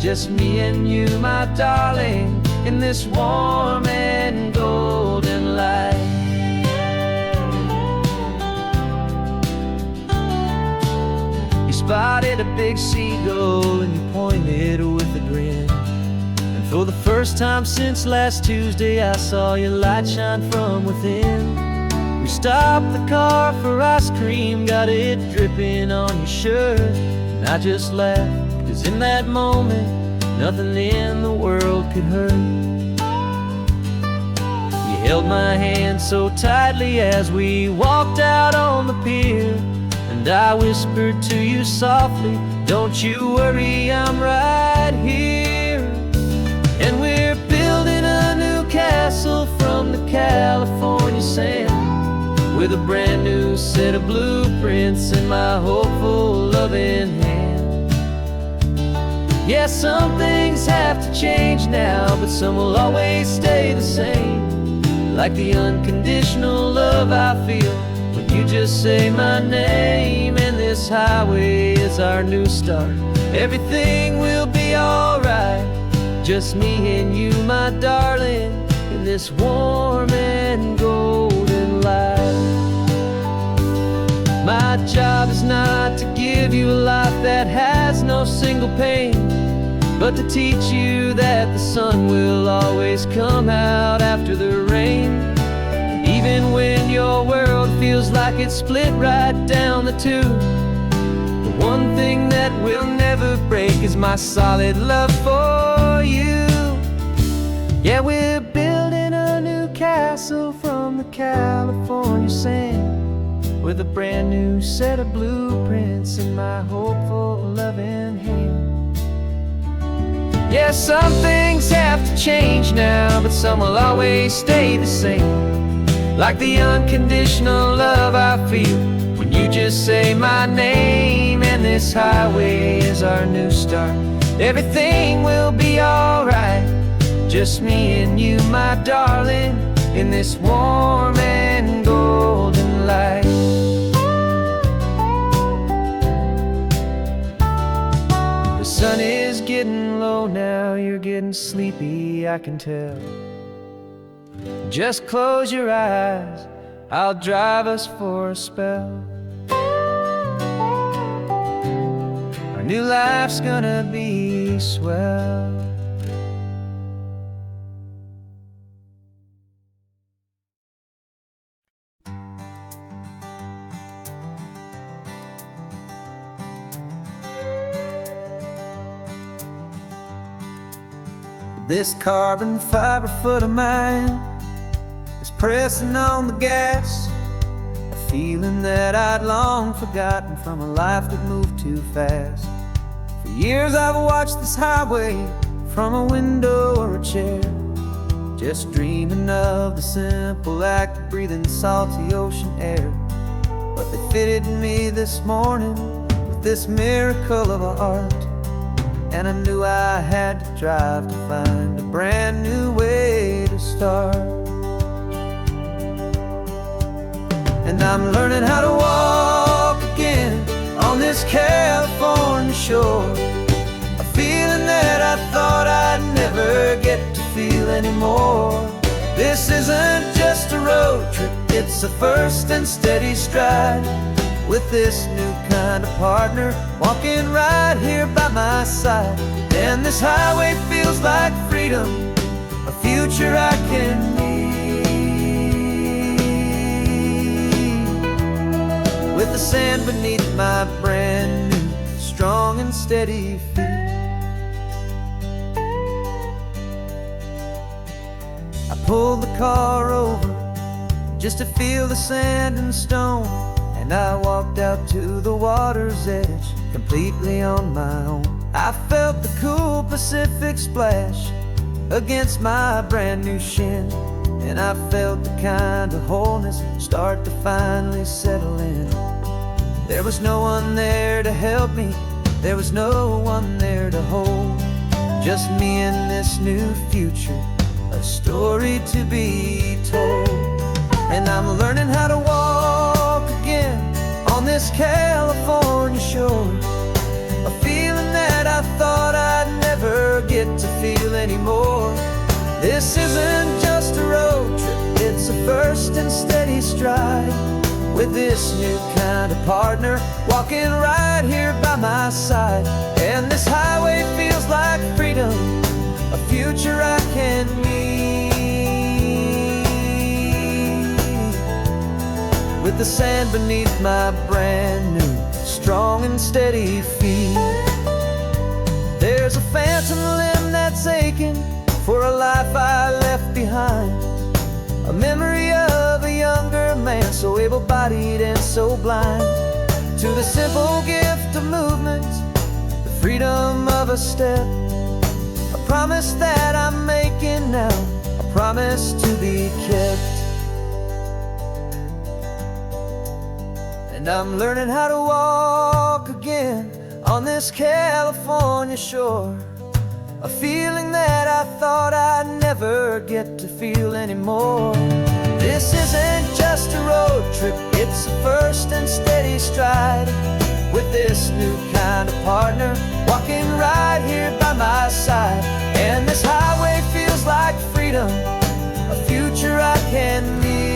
just me and you, my darling, in this warm and golden light. You spotted a big seagull and you pointed with a grin. And for the first time since last Tuesday, I saw your light shine from within. We stopped the car for ice cream, got it dripping on your shirt. And I just laughed, 'cause in that moment, nothing in the world could hurt. You held my hand so tightly as we walked out on the pier, and I whispered to you softly, don't you worry, I'm right here. And we're building a new castle from the California sand, with a brand new set of blueprints in my hopeful loving hand. Yeah, some things have to change now, but some will always stay the same. Like the unconditional love I feel when you just say my name. And this highway is our new start. Everything will be alright, just me and you, my darling, in this warm and golden light. My job is not to give you a life that has no single pain, but to teach you that the sun will always come out after the rain. Even when your world feels like it's split right down the two, the one thing that will never break is my solid love for you. Yeah, we're building a new castle from the California sand, with a brand new set of blueprints in my hopeful loving hand. Yeah, some things have to change now, but some will always stay the same. Like the unconditional love I feel when you just say my name. And this highway is our new start. Everything will be alright, just me and you, my darling, in this warm and golden light. The sun is getting low now, you're getting sleepy, I can tell. Just close your eyes, I'll drive us for a spell. Our new life's gonna be swell. This carbon fiber foot of mine is pressing on the gas, a feeling that I'd long forgotten from a life that moved too fast. For years I've watched this highway from a window or a chair, just dreaming of the simple act of breathing salty ocean air. But they fitted me this morning with this miracle of art, and I knew I had to drive to find a brand new way to start. And I'm learning how to walk again on this California shore, a feeling that I thought I'd never get to feel anymore. This isn't just a road trip, it's a first and steady stride, with this new kind of partner walking right here by my side. And this highway feels like freedom, a future I can need, with the sand beneath my brand new strong and steady feet. I pulled the car over just to feel the sand and stone, and I walked out to the water's edge completely on my own. I felt the cool Pacific splash against my brand new shin, and I felt the kind of wholeness start to finally settle in. There was no one there to help me, there was no one there to hold, just me and this new future, a story to be told. And I'm learning how to walk again on this California shore, a feeling that I thought I'd never get to feel anymore. This isn't just a road trip, it's a first and steady stride, with this new kind of partner walking right here by my side. And this highway feels like freedom, a future I can need, with the sand beneath my brand new strong and steady feet. There's a phantom limb that's aching for a life I left behind, a memory of a younger man, so able-bodied and so blind, to the simple gift of movement, the freedom of a step, a promise that I'm making now, a promise to be kept. And I'm learning how to walk again on this California shore, a feeling that I thought I'd never get to feel anymore. This isn't just a road trip, it's a first and steady stride, with this new kind of partner walking right here by my side. And this highway feels like freedom, a future I can need,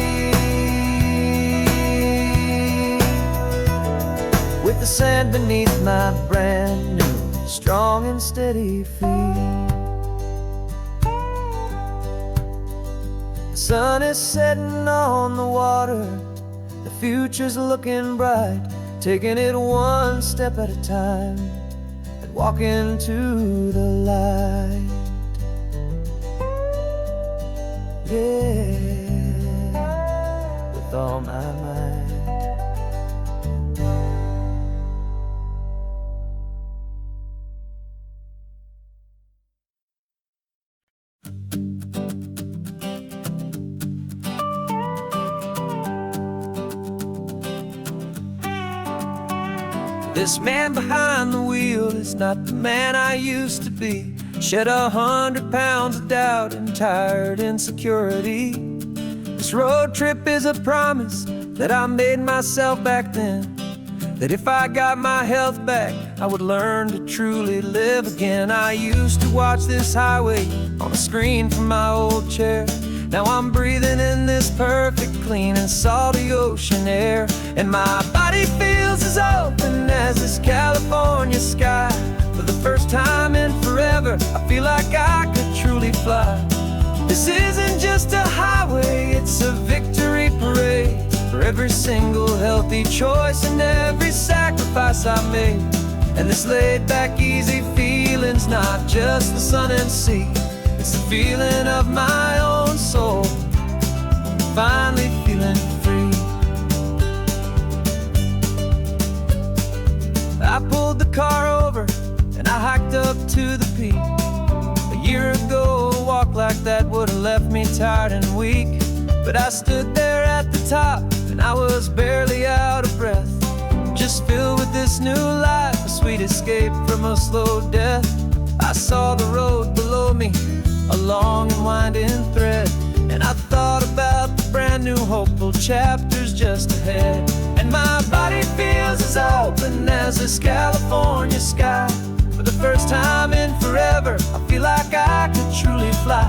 with the sand beneath my brand new strong and steady feet. The sun is setting on the water, the future's looking bright, taking it one step at a time and walking to the light. Yeah, with all my might. This man behind the wheel is not the man I used to be. Shed 100 pounds of doubt and tired insecurity. This road trip is a promise that I made myself back then, that if I got my health back, I would learn to truly live again. I used to watch this highway on a screen from my old chair. Now I'm breathing in this perfect, clean and salty ocean air, and my body feels as open as this California sky. For the first time in forever, I feel like I could truly fly. This isn't just a highway, it's a victory parade, for every single healthy choice and every sacrifice I made. And this laid back, easy feeling's not just the sun and sea, it's the feeling of my own soul, finally feeling free. I pulled the car over and I hiked up to the peak. A year ago, a walk like that would have left me tired and weak, but I stood there at the top and I was barely out of breath, just filled with this new life, a sweet escape from a slow death. I saw the road below me, a long and winding thread, and I thought about the brand new hopeful chapters just ahead. And my body feels as open as this California sky. For the first time in forever, I feel like I could truly fly.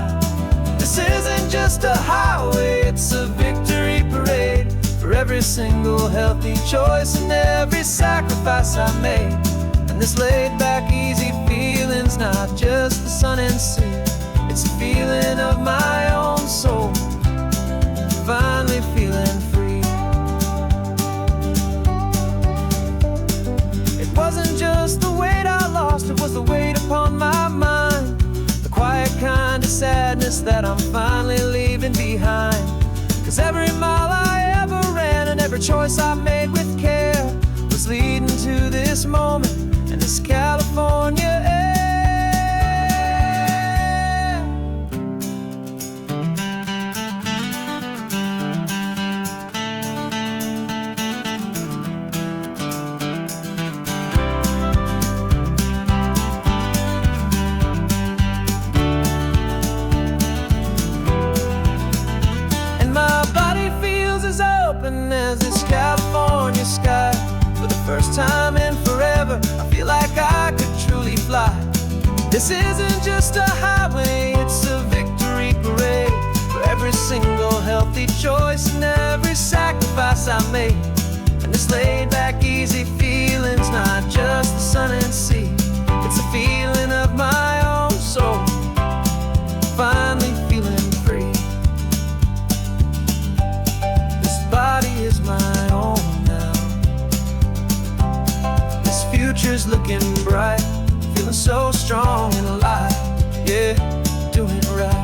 This isn't just a highway, it's a victory parade, for every every single healthy choice and every sacrifice I made. And this laid back, easy feeling's not just the sun and sea, it's a feeling of my own soul, finally feeling free. It wasn't just the weight I lost, it was the weight upon my mind, the quiet kind of sadness that I'm finally leaving behind. 'Cause every mile I ever ran and every choice I made with care was leading to this moment and this California air. As this California sky, for the first time in forever, I feel like I could truly fly. This isn't just a highway, it's a victory parade for every single healthy choice and every sacrifice I made. And this laid back, easy feeling's not just the sun and sea, it's a feeling of my own soul, finally feeling free. Body is my own now. This future's looking bright, feeling so strong and alive. Yeah, doing it right.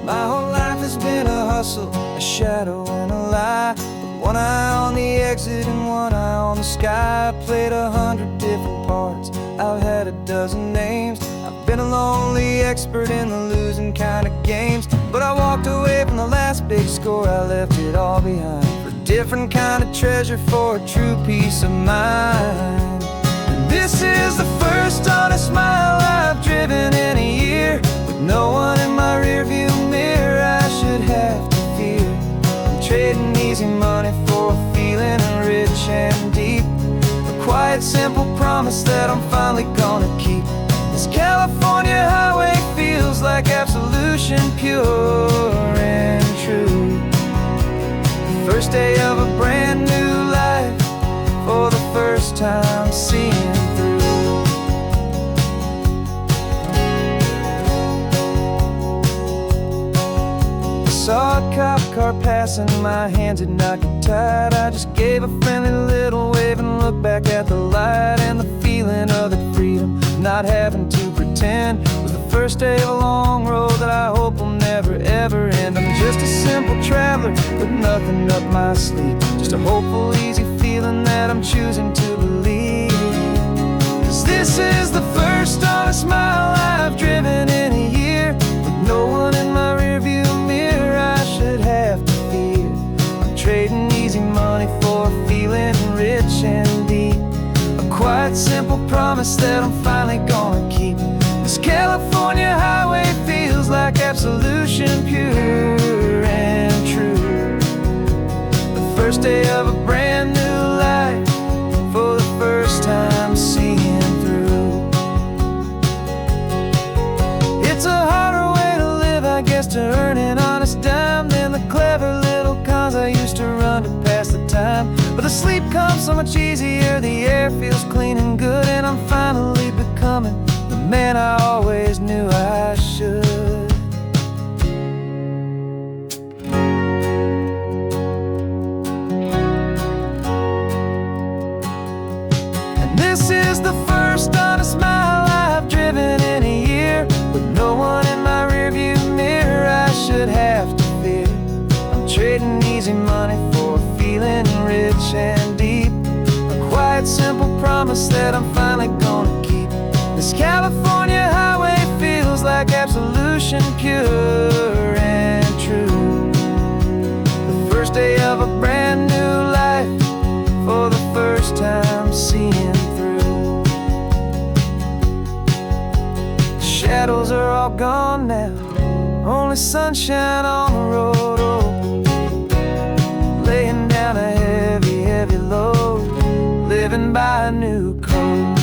My whole life has been a hustle, a shadow and a lie, with one eye on the exit and one eye on the sky. I played 100 different parts, I've had a dozen names. I've been a lonely expert in the losing kind of games, but I walked away from the last big score, I left it all behind for a different kind of treasure, for a true peace of mind. And this is the first honest mile I've driven in a year, with no one in my rearview mirror I should have to fear. I'm trading easy money for a feeling rich and deep, a quiet, simple promise that I'm finally gonna keep. This California highway feels like absolution, pure and true. The first day of a brand new life, for the first time seeing through. Saw a cop car passing, my hands had not got tied. I just gave a friendly little wave and looked back at the light, and the feeling of the freedom, not having to pretend, was the first day of a long road that I hope will never ever end. I'm just a simple traveler with nothing up my sleeve, just a hopeful, easy feeling that I'm choosing to believe. 'Cause this is the first honest mile I've driven in a year, with no one in my rearview mirror I should have to fear. I'm trading easy money for a feeling rich and deep, a quiet, simple promise that I'm finally gonna keep. This California highway feels like absolution, pure and true. The first day of a brand new life, for the first time seeing through. It's a harder way to live, I guess, to earn an honest dime than the clever little cons I used to run to pass the time. But the sleep comes so much easier, the air feels clean and good, and I'm finally becoming the man I always knew I should. And this is the first honest mile I've driven in a year, with no one in my rearview mirror I should have to fear. I'm trading easy money for a feeling rich and deep, a quiet, simple promise that I'm finally gonna keep. This California highway feels like absolution, pure and true. The first day of a brand new life, for the first time seeing through. The shadows are all gone now, only sunshine on the road. Oh, laying down a heavy, heavy load, living by a new code.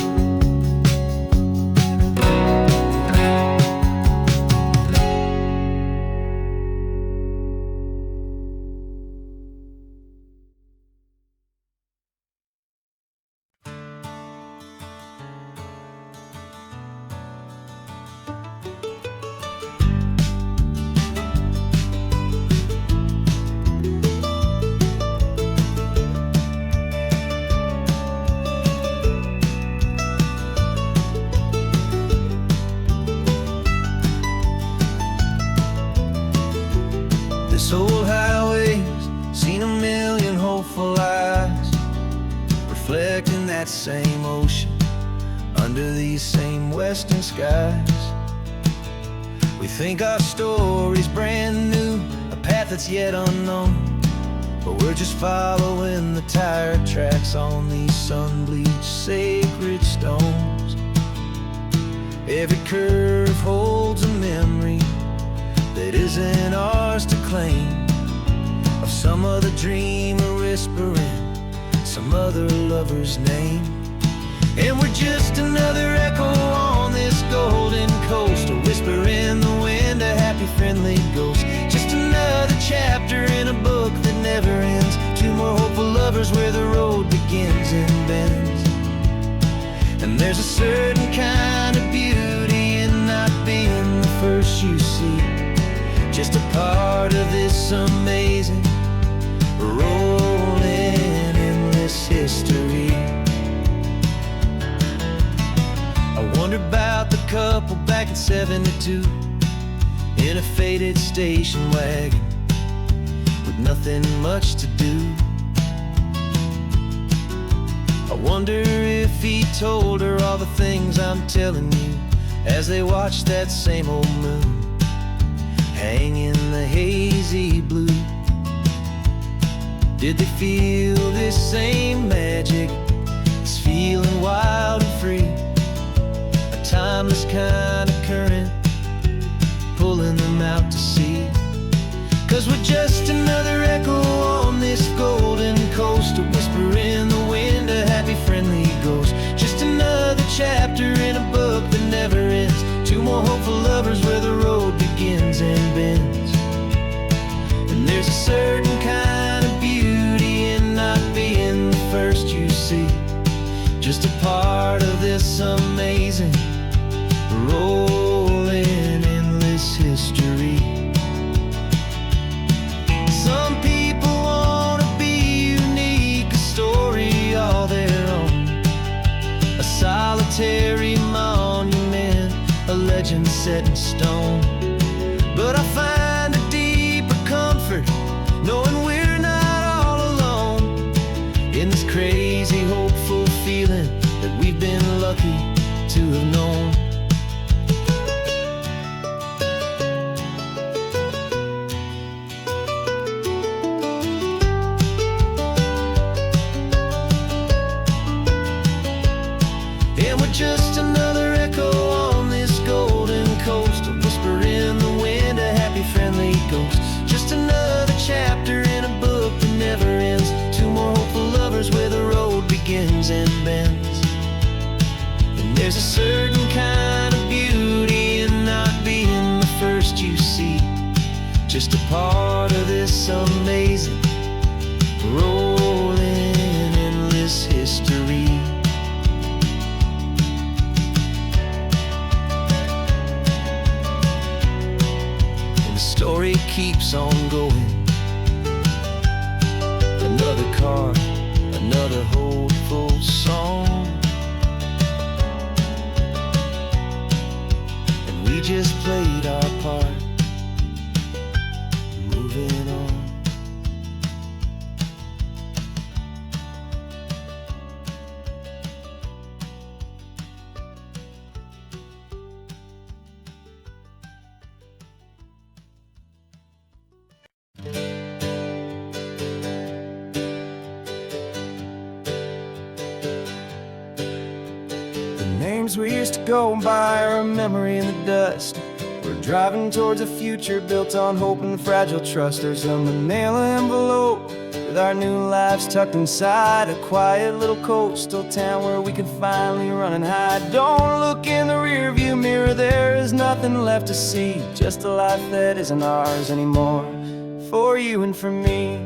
This old highway's seen a million hopeful eyes, reflecting that same ocean under these same western skies. We think our story's brand new, a path that's yet unknown, but we're just following the tire tracks on these sun-bleached sacred stones. Every curve holds a memory that isn't ours to claim, of some other dreamer whispering some other lover's name. And we're just another echo on this golden coast, a whisper in the wind, a happy friendly ghost. Just another chapter in a book that never ends, two more hopeful lovers where the road begins and bends. And there's a certain kind of beauty in not being the first you see, just a part of this amazing, rolling, endless history. I wonder about the couple back in '72 in a faded station wagon with nothing much to do. I wonder if he told her all the things I'm telling you as they watched that same old moon hang in the hazy blue. Did they feel this same magic, this feeling wild and free, a timeless kind of current pulling them out to sea? 'Cause we're just another echo on this golden coast, a whisper in the wind, a happy friendly ghost. Just another chapter in a book that never ends, two more hopeful lovers where the road begins and bends. And there's a certain kind of beauty in not being the first you see, just a part of this amazing, rolling, endless history. Some people want to be unique, a story all their own, a solitary monument, a legend set in stone. But I find a deeper comfort knowing we're not all alone in this crazy, hopeful feeling that we've been lucky to have known. And we're just another echo on this golden coast, a whisper in the wind, a happy friendly ghost. Just another chapter in a book that never ends, two more hopeful lovers where the road begins and bends. And there's a certain kind of beauty in not being the first you see, just a part of this amazing, rolling, endless history. Story keeps on going. Another car, another hopeful song, and we just played our part, moving on. Names we used to go by are a memory in the dust, We're driving towards a future built on hope and fragile trust. There's a manila envelope with our new lives tucked inside, a quiet little coastal town where we can finally run and hide. Don't look in the rearview mirror, there is nothing left to see, just a life that isn't ours anymore, for you and for me.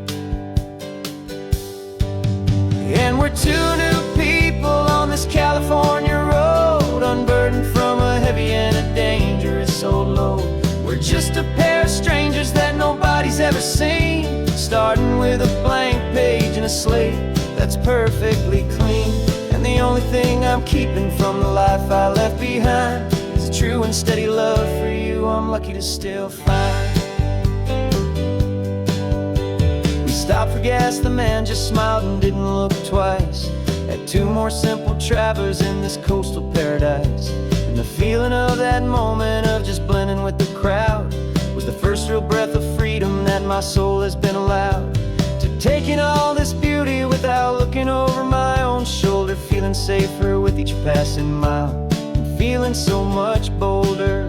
And we're two new people on this California road, unburdened from a heavy and a dangerous old load. We're just a pair of strangers that nobody's ever seen, starting with a blank page and a slate that's perfectly clean. And the only thing I'm keeping from the life I left behind is a true and steady love for you I'm lucky to still find. We stopped for gas, the man just smiled and didn't look twice. Had two more simple travelers in this coastal paradise. And the feeling of that moment of just blending with the crowd was the first real breath of freedom that my soul has been allowed to take in all this beauty without looking over my own shoulder, feeling safer with each passing mile and feeling so much bolder.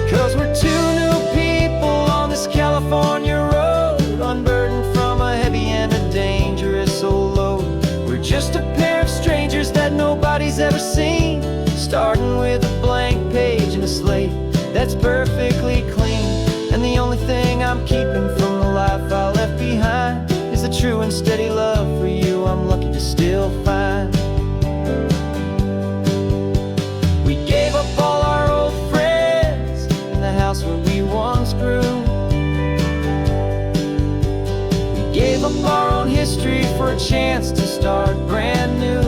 'Cause we're two new people on this California road, unburdened from a heavy and a dangerous old load. We're just a pair of strangers that nobody's ever seen, starting with a blank page and a slate that's perfectly clean. And the only thing I'm keeping from the life I left behind is the true and steady love for you I'm lucky to still find. We gave up all our old friends in the house where we once grew. We gave up our own history for a chance to start brand new.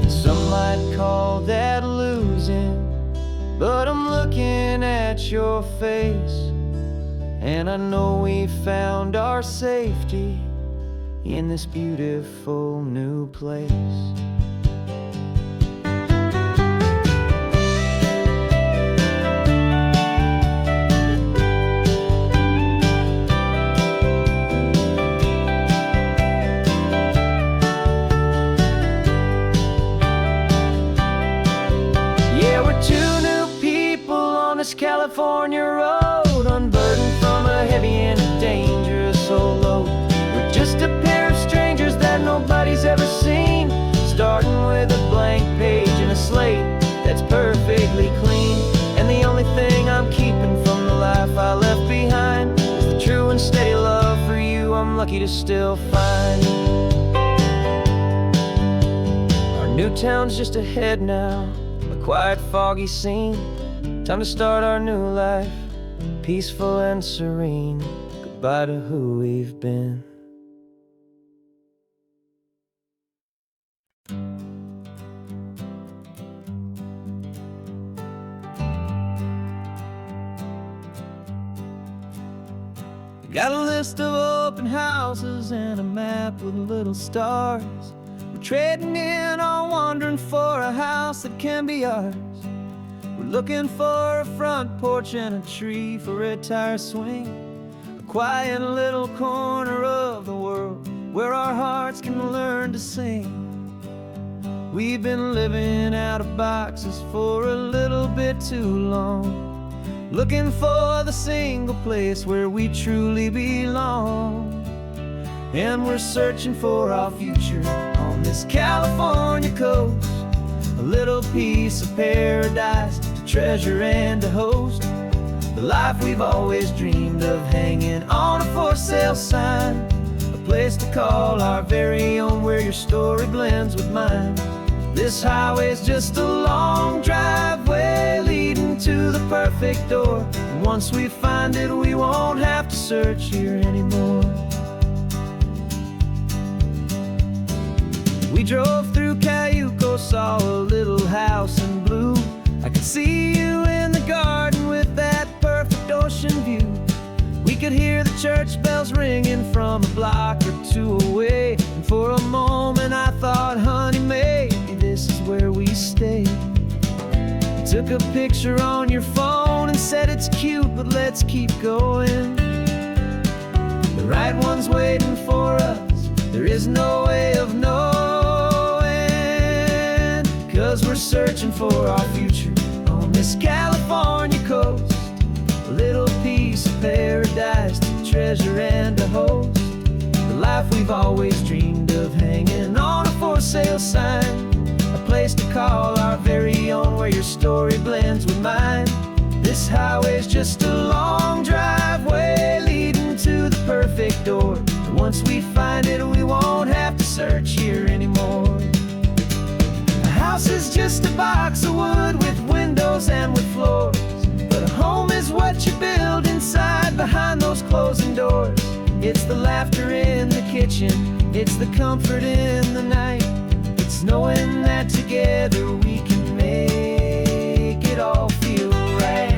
Some might call that losing, but I'm looking at your face, and I know we found our safety in this beautiful new place. California road, unburdened from a heavy and a dangerous old load. We're just a pair of strangers that nobody's ever seen, starting with a blank page and a slate that's perfectly clean. And the only thing I'm keeping from the life I left behind is the true and steady love for you I'm lucky to still find. Our new town's just ahead now, a quiet, foggy scene. Time to start our new life, peaceful and serene. Goodbye to who we've been. Got a list of open houses and a map with little stars. We're trading in our wandering for a house that can be ours. We're looking for a front porch and a tree for a tire swing, a quiet little corner of the world where our hearts can learn to sing. We've been living out of boxes for a little bit too long, looking for the single place where we truly belong. And we're searching for our future on this California coast, a little piece of paradise to treasure and to host, the life we've always dreamed of hanging on a for sale sign, a place to call our very own where your story blends with mine. This highway's just a long driveway leading to the perfect door, and once we find it we won't have to search here anymore. We drove through Cayuco, saw a little house in blue. I could see you in the garden with that perfect ocean view. We could hear the church bells ringing from a block or two away, and for a moment I thought, honey, maybe this is where we stay. You took a picture on your phone and said it's cute, but let's keep going. The right one's waiting for us, there is no way of knowing. 'cause we're searching for our future on this California coast. A little piece of paradise to treasure and to host. The life we've always dreamed of, hanging on a for sale sign. A place to call our very own, where your story blends with mine. This highway's just a long driveway leading to the perfect door. And once we find it, we won't have to search here anymore. A house is just a box of wood with windows and with floors. But a home is what you build inside, behind those closing doors. It's the laughter in the kitchen, it's the comfort in the night. It's knowing that together we can make it all feel right.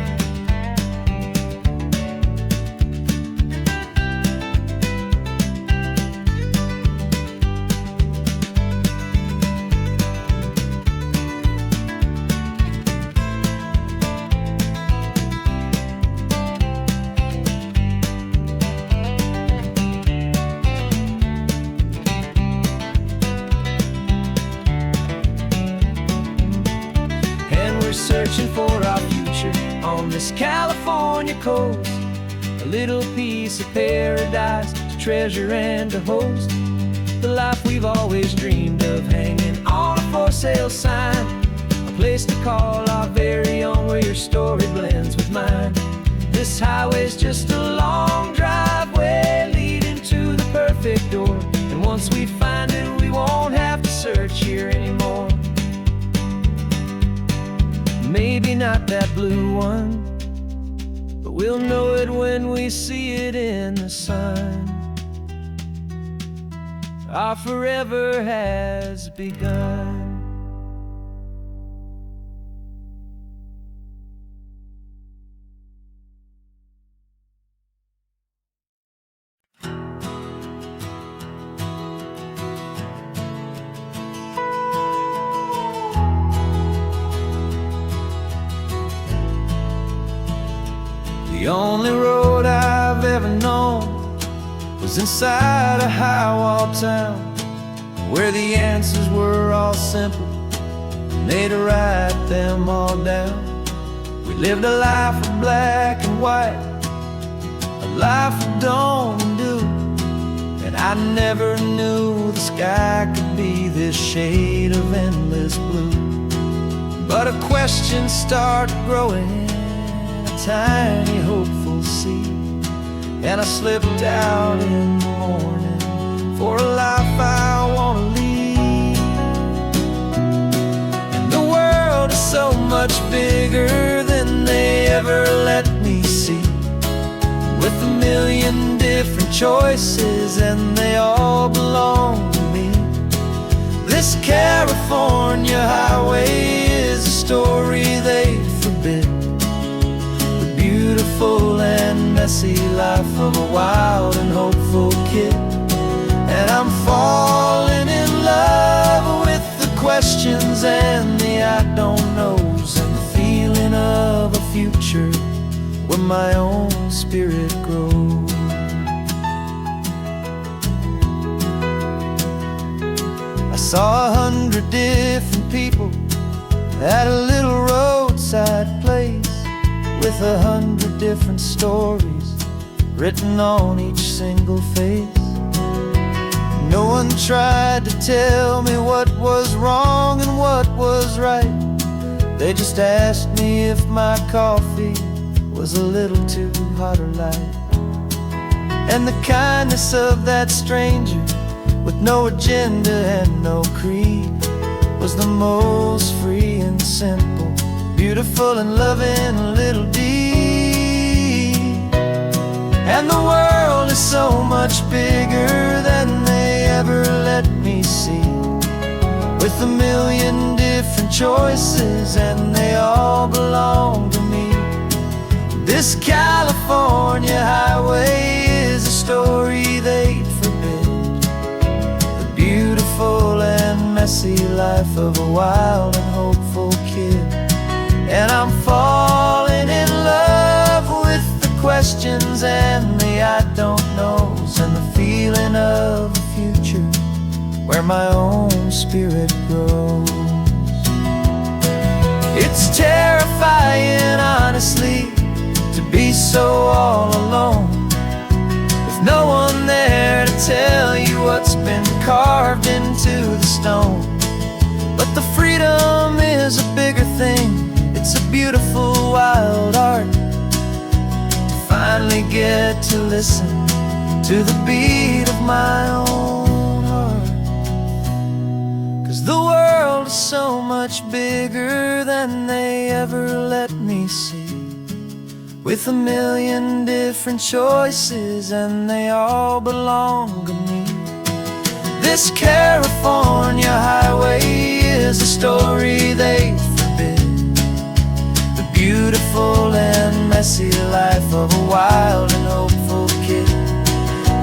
Searching for our future on this California coast. A little piece of paradise to treasure and to host. The life we've always dreamed of, hanging on a for sale sign. A place to call our very own, where your story blends with mine. This highway's just a long driveway leading to the perfect door. And once we find it, we won't have to search here anymore. Maybe not that blue one, but we'll know it when we see it in the sun. Our forever has begun. The only road I've ever known was inside a high-wall town, where the answers were all simple, and they'd write them all down. We lived a life of black and white, a life of dawn and dew, and I never knew the sky could be this shade of endless blue. But a question started growing, tiny hopeful seed, and I slipped out in the morning for a life I want to lead. And the world is so much bigger than they ever let me see, with a million different choices and they all belong to me. This California highway is a story they forbid, beautiful and messy life of a wild and hopeful kid. And I'm falling in love with the questions and the I don't knows, and the feeling of a future where my own spirit grows. I saw 100 different people at a little roadside place, with 100 different stories written on each single face. No one tried to tell me what was wrong and what was right. They just asked me if my coffee was a little too hot or light. And the kindness of that stranger, with no agenda and no creed, was the most free and simple, beautiful and loving little deed. And the world is so much bigger than they ever let me see, with a million different choices and they all belong to me. This California highway is a story they'd forbid, the beautiful and messy life of a wild and hopeful kid. And I'm falling in love with the questions and the I don't knows, and the feeling of a future where my own spirit grows. It's terrifying, honestly, to be so all alone, with no one there to tell you what's been carved into the stone. But the freedom is a bigger thing. It's a beautiful wild art to finally get to listen to the beat of my own heart. 'Cause the world is so much bigger than they ever let me see, with a million different choices and they all belong to me. This California highway is a story they forbid, the beautiful and messy life of a wild and hopeful kid.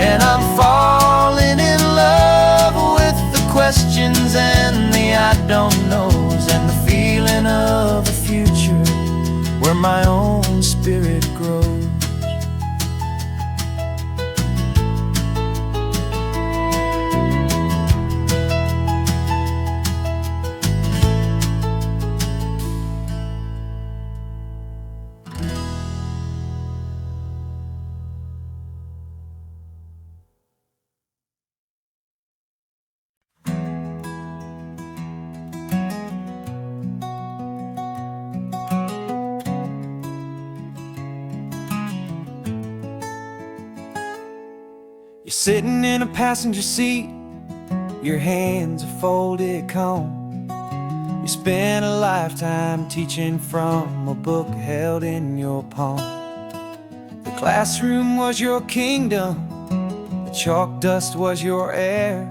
And I'm falling in love with the questions and the I don't knows, and the feeling of a future where my own spirit grows. You're sitting in a passenger seat, your hands are folded calm. You spent a lifetime teaching from a book held in your palm. The classroom was your kingdom, the chalk dust was your air.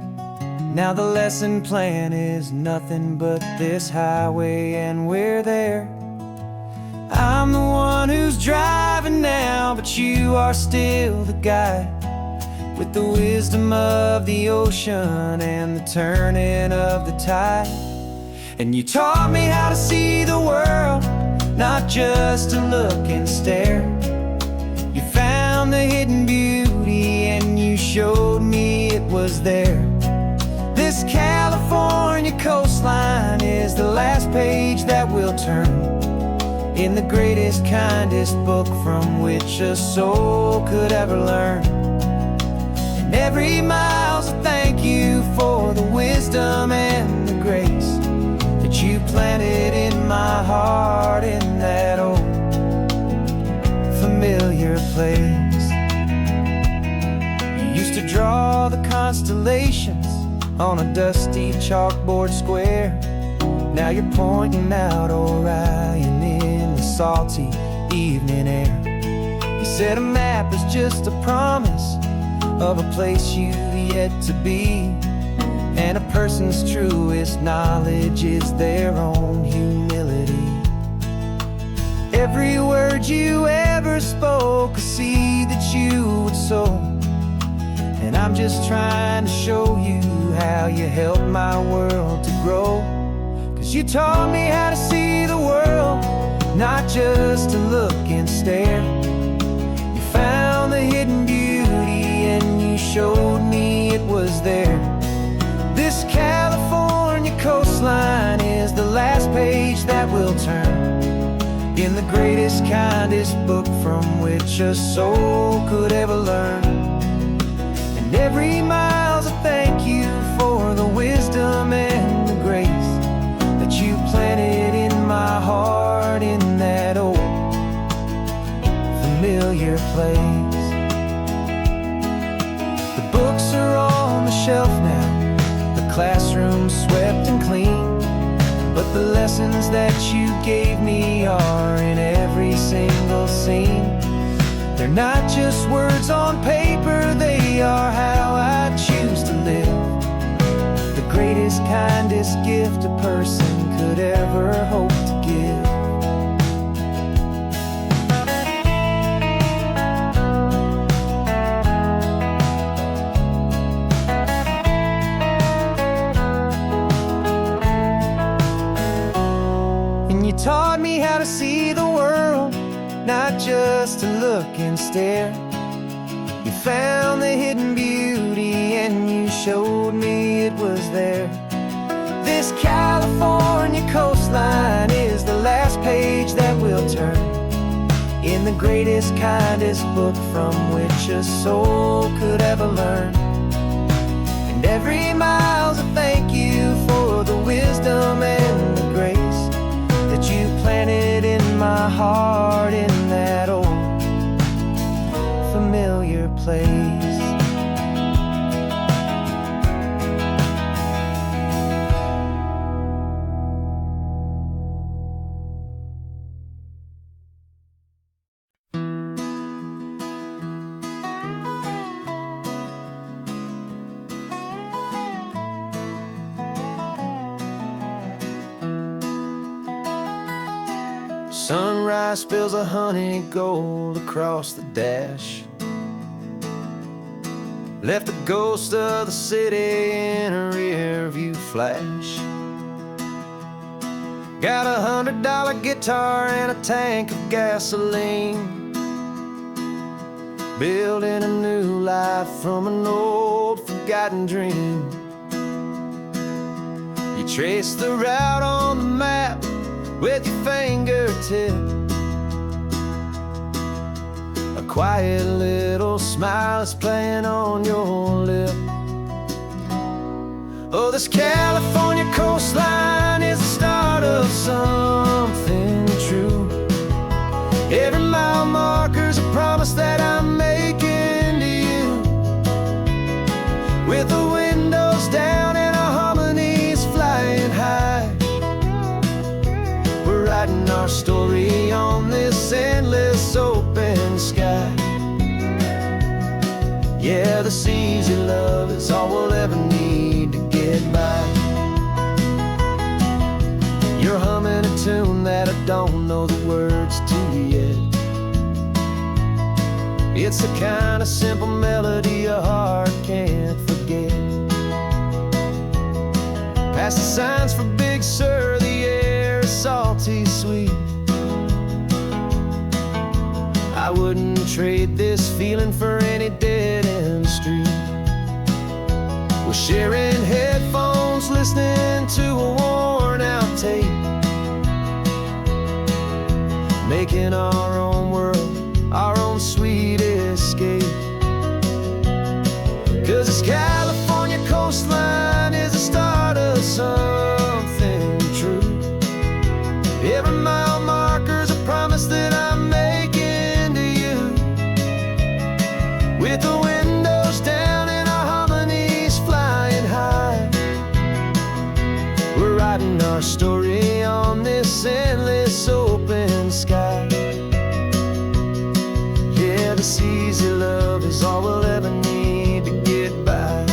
Now the lesson plan is nothing but this highway and we're there. I'm the one who's driving now, but you are still the guide, with the wisdom of the ocean and the turning of the tide. And you taught me how to see the world, not just to look and stare. You found the hidden beauty and you showed me it was there. This California coastline is the last page that we'll turn in the greatest, kindest book from which a soul could ever learn. Every mile's a thank you for the wisdom and the grace that you planted in my heart in that old familiar place. You used to draw the constellations on a dusty chalkboard square. Now you're pointing out Orion in the salty evening air. You said a map is just a promise of a place you've yet to be, and a person's truest knowledge is their own humility. Every word you ever spoke, a seed that you would sow, and I'm just trying to show you how you helped my world to grow. 'Cause you taught me how to see the world, not just to look and stare. You found the hidden beauty and you showed me it was there. This California coastline is the last page that we'll turn in the greatest, kindest book from which a soul could ever learn. And every mile's a thank you for the wisdom and the grace that you planted in my heart in that old familiar place. The books are on the shelf now, the classroom swept and clean, but the lessons that you gave me are in every single scene. They're not just words on paper, they are how I choose to live. The greatest, kindest gift a person could ever hope to give. Taught me how to see the world, not just to look and stare. You found the hidden beauty and you showed me it was there. This California coastline is the last turn in the greatest, kindest book from which a soul could ever learn. And every mile's a thank you for the wisdom and the grace that you planted in my heart in that old familiar place. Sunrise spills a honey gold across the dash, left the ghost of the city in a rear view flash. Got a $100 guitar and a tank of gasoline, building a new life from an old forgotten dream. You trace the route on the map with your fingertip, a quiet little smile is playing on your lip. Oh, this California coastline is the start of something true. Every mile marker's a promise that I'm making to you, with the windows down and our harmonies flying high. We're writing our story on this endless open sky. Yeah, this easy love is all we'll ever need to get by. You're humming a tune that I don't know the words to yet. It's the kind of simple melody a heart can't forget. Past the signs for Big Sur, the air is salty sweet. I wouldn't trade this feeling for any dead-end street. We're sharing headphones, listening to a worn-out tape, making our own world, our own sweet escape. 'Cause this California coastline is the start of something true. Every mile marker's a promise that I'm making to you, with the windows down and our harmonies flying high. We're writing our story on this endless open sky. Yeah, this easy love is all we'll ever need to get by.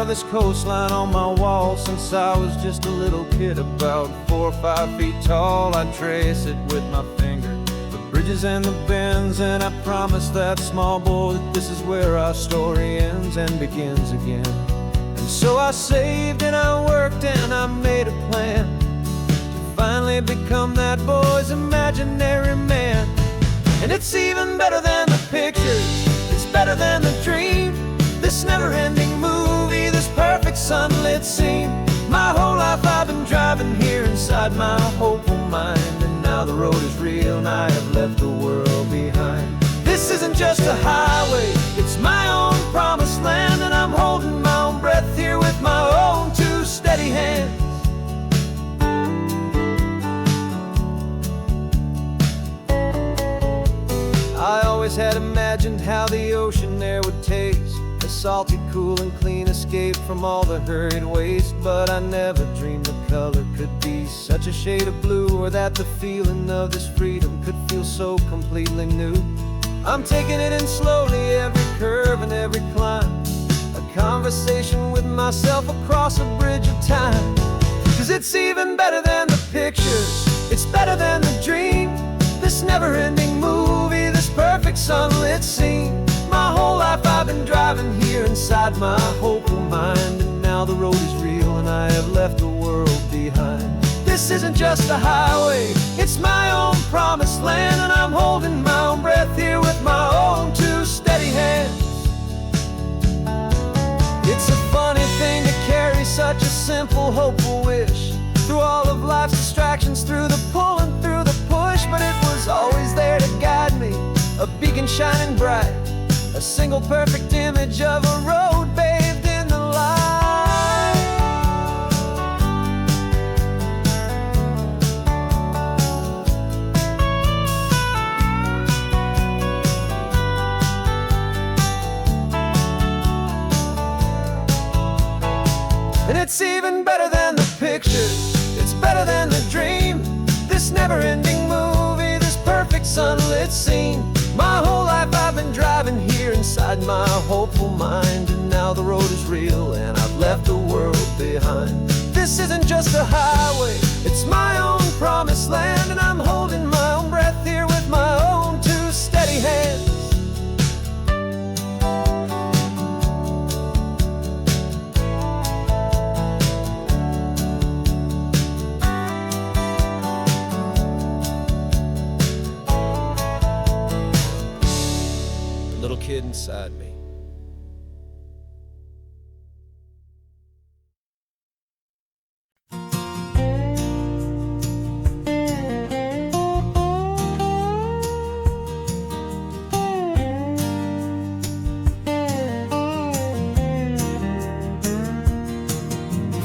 of this coastline on my wall since I was just a little kid, about 4 or 5 feet tall. I trace it with my finger, the bridges and the bends, and I promise that small boy that this is where our story ends and begins again. And so I saved and I worked and I made a plan to finally become that boy's imaginary man. And it's even better than the pictures, it's better than the dream, this never-ending movie, this perfect sunlit scene. My whole life I've been driving here inside my hopeful mind, and now the road is real and I have left the world behind. This isn't just a highway, it's my own promised land, and I'm holding my own breath here with my own 2 steady hands. I always had imagined how the ocean there would taste, a salty, cool and clean escape from all the hurried waste. But I never dreamed the color could be such a shade of blue, or that the feeling of this freedom could feel so completely new. I'm taking it in slowly, every curve and every climb, a conversation with myself across a bridge of time. 'Cause it's even better than the pictures, it's better than the dream, this never-ending movie, this perfect sunlit scene. My whole life I've been driving here inside my hopeful mind, and now the road is real and I have left the world behind. This isn't just a highway, it's my own promised land, and I'm holding my own breath here with my own 2 steady hands. It's a funny thing to carry such a simple, hopeful wish through all of life's distractions, through the pull and through the push, but it was always there to guide me, a beacon shining bright, a single perfect image of a road bathed in the light. And it's even better than the pictures, it's better than the dream, this never-ending movie, this perfect sunlit scene. My whole life I've been driving here inside my hopeful mind, and now the road is real and I've left the world behind. This isn't just a highway, it's my own promised land, and I'm holding my own breath here with my own 2 steady hands. Little kid inside me.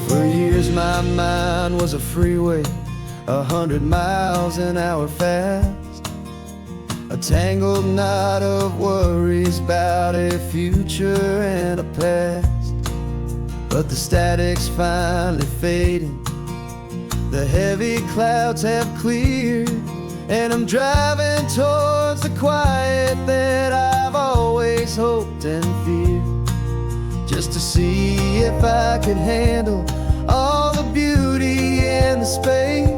For years my mind was a freeway, 100 miles an hour fast, a tangled knot of worries about a future and a past. But the static's finally fading, the heavy clouds have cleared, and I'm driving towards the quiet that I've always hoped and feared, just to see if I could handle all the beauty and the space,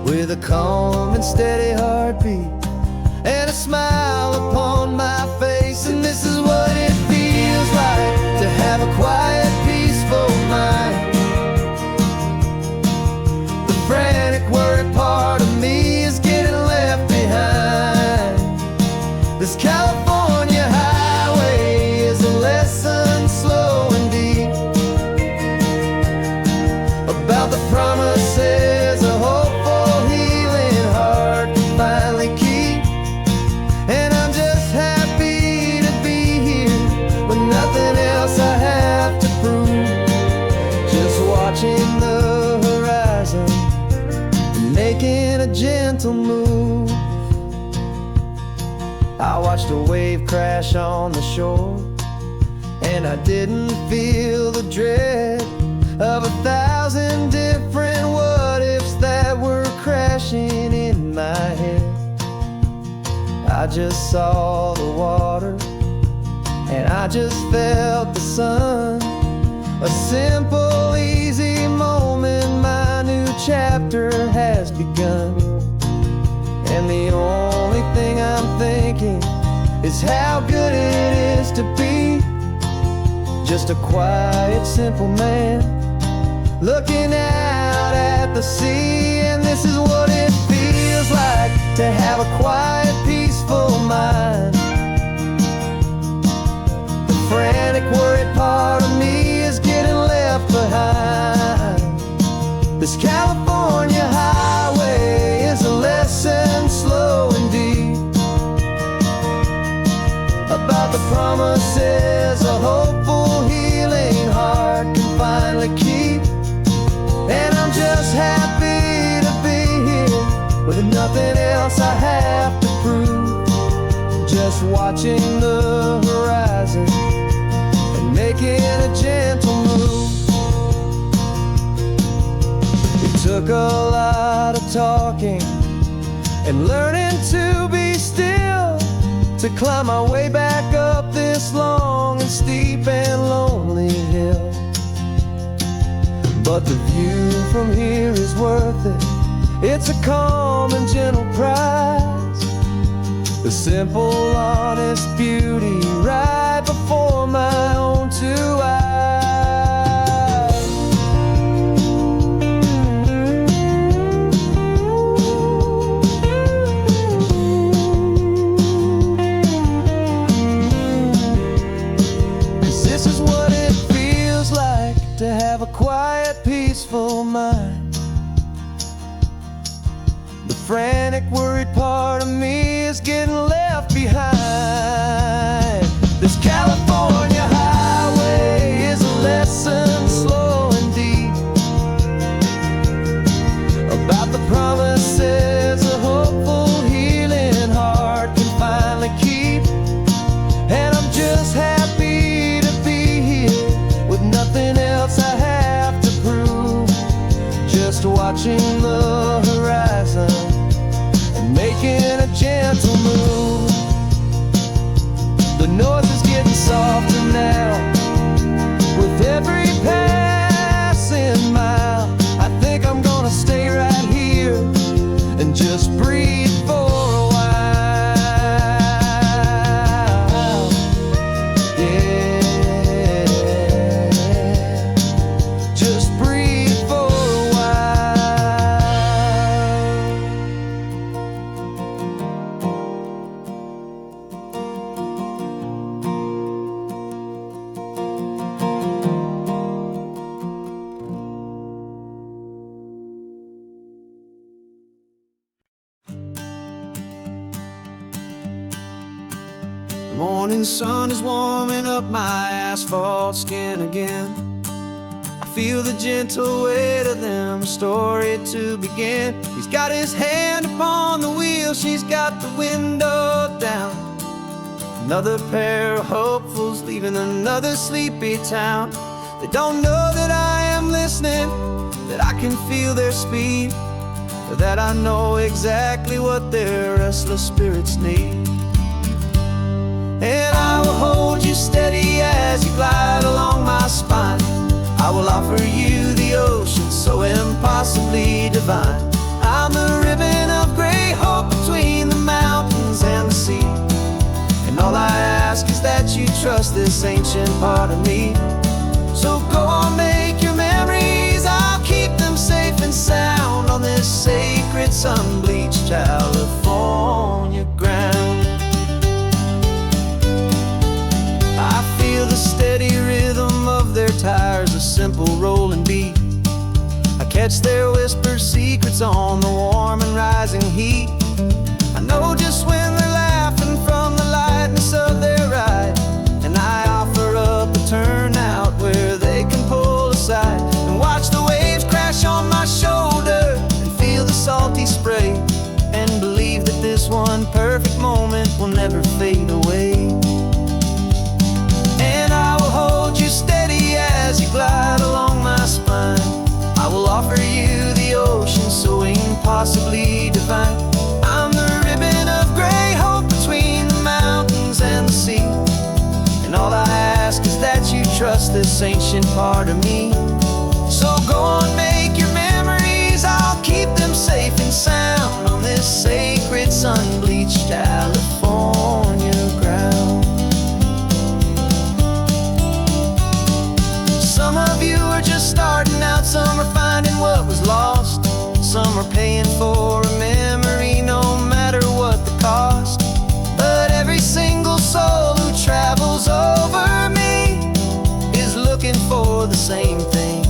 with a calm and steady heartbeat and a smile upon my face. And this is what it feels like to have a quiet, peaceful mind. The frantic, worried part of me is getting left behind. This California highway is a lesson slow and deep about the promises a hopeful, healing heart can finally keep. Watching the horizon, making a gentle move. I watched a wave crash on the shore, and I didn't feel the dread of 1,000 different what-ifs that were crashing in my head. I just saw the water, and I just felt the sun, A simple, easy moment, my new chapter has begun. And the only thing I'm thinking is how good it is to be just a quiet, simple man looking out at the sea. And this is what it feels like to have a quiet, peaceful mind. The frantic, worried part of me is getting left behind. This California highway is a lesson slow and deep about the promises a hopeful, healing heart can finally keep. And I'm just happy to be here with nothing else I have to prove, just watching the horizon and making a gentle move. It took a lot of talking and learning to be still to climb my way back up this long and steep and lonely hill. But the view from here is worth it. It's a calm and gentle prize, the simple, honest beauty right before my own two eyes. This is what it feels like to have a quiet, peaceful mind. The frantic, worried part of me is getting left behind. This California highway is a lesson slow and deep about the promises a hopeful, healing heart can finally keep. And I'm just happy to be here with nothing else I have to prove, just watching the horizon and making a gentle move. The noise is getting softer now with every passing mile. I think I'm gonna stay right here and just breathe for a while. Yeah, just breathe for a while. The morning sun is warming up my asphalt skin again. I feel the gentle weight of them, a story to begin. He's got his hand upon the wheel, she's got the window down. Another pair of hopefuls leaving another sleepy town. They don't know that I am listening, that I can feel their speed, or that I know exactly what their restless spirits need. And I will hold you steady as you glide along my spine. I will offer you the ocean so impossibly divine. I'm the ribbon of gray hope between the mountains and the sea. And all I ask is that you trust this ancient part of me. So go on, make your memories, I'll keep them safe and sound on this sacred sun-bleached California ground. I feel the steady rhythm of their tires, a simple rolling beat. I catch their whispered secrets on the warm and rising heat. I know just when they're laughing from the lightness of their ride, and I offer up a turnout where they can pull aside and watch the waves crash on my shoulder and feel the salty spray, and believe that this one perfect moment will never fade away. And I will hold you steady as you glide along my spine. I will offer you the ocean so impossibly divine. I'm the ribbon of gray hope between the mountains and the sea. And all I ask is that you trust this this ancient part of me. So go on, make your memories, I'll keep them safe and sound on this sacred sun-bleached California ground. Some of you are just starting out, some are finding what was lost, some are paying for a memory no matter what the cost. But every single soul who travels over me is looking for the same thing: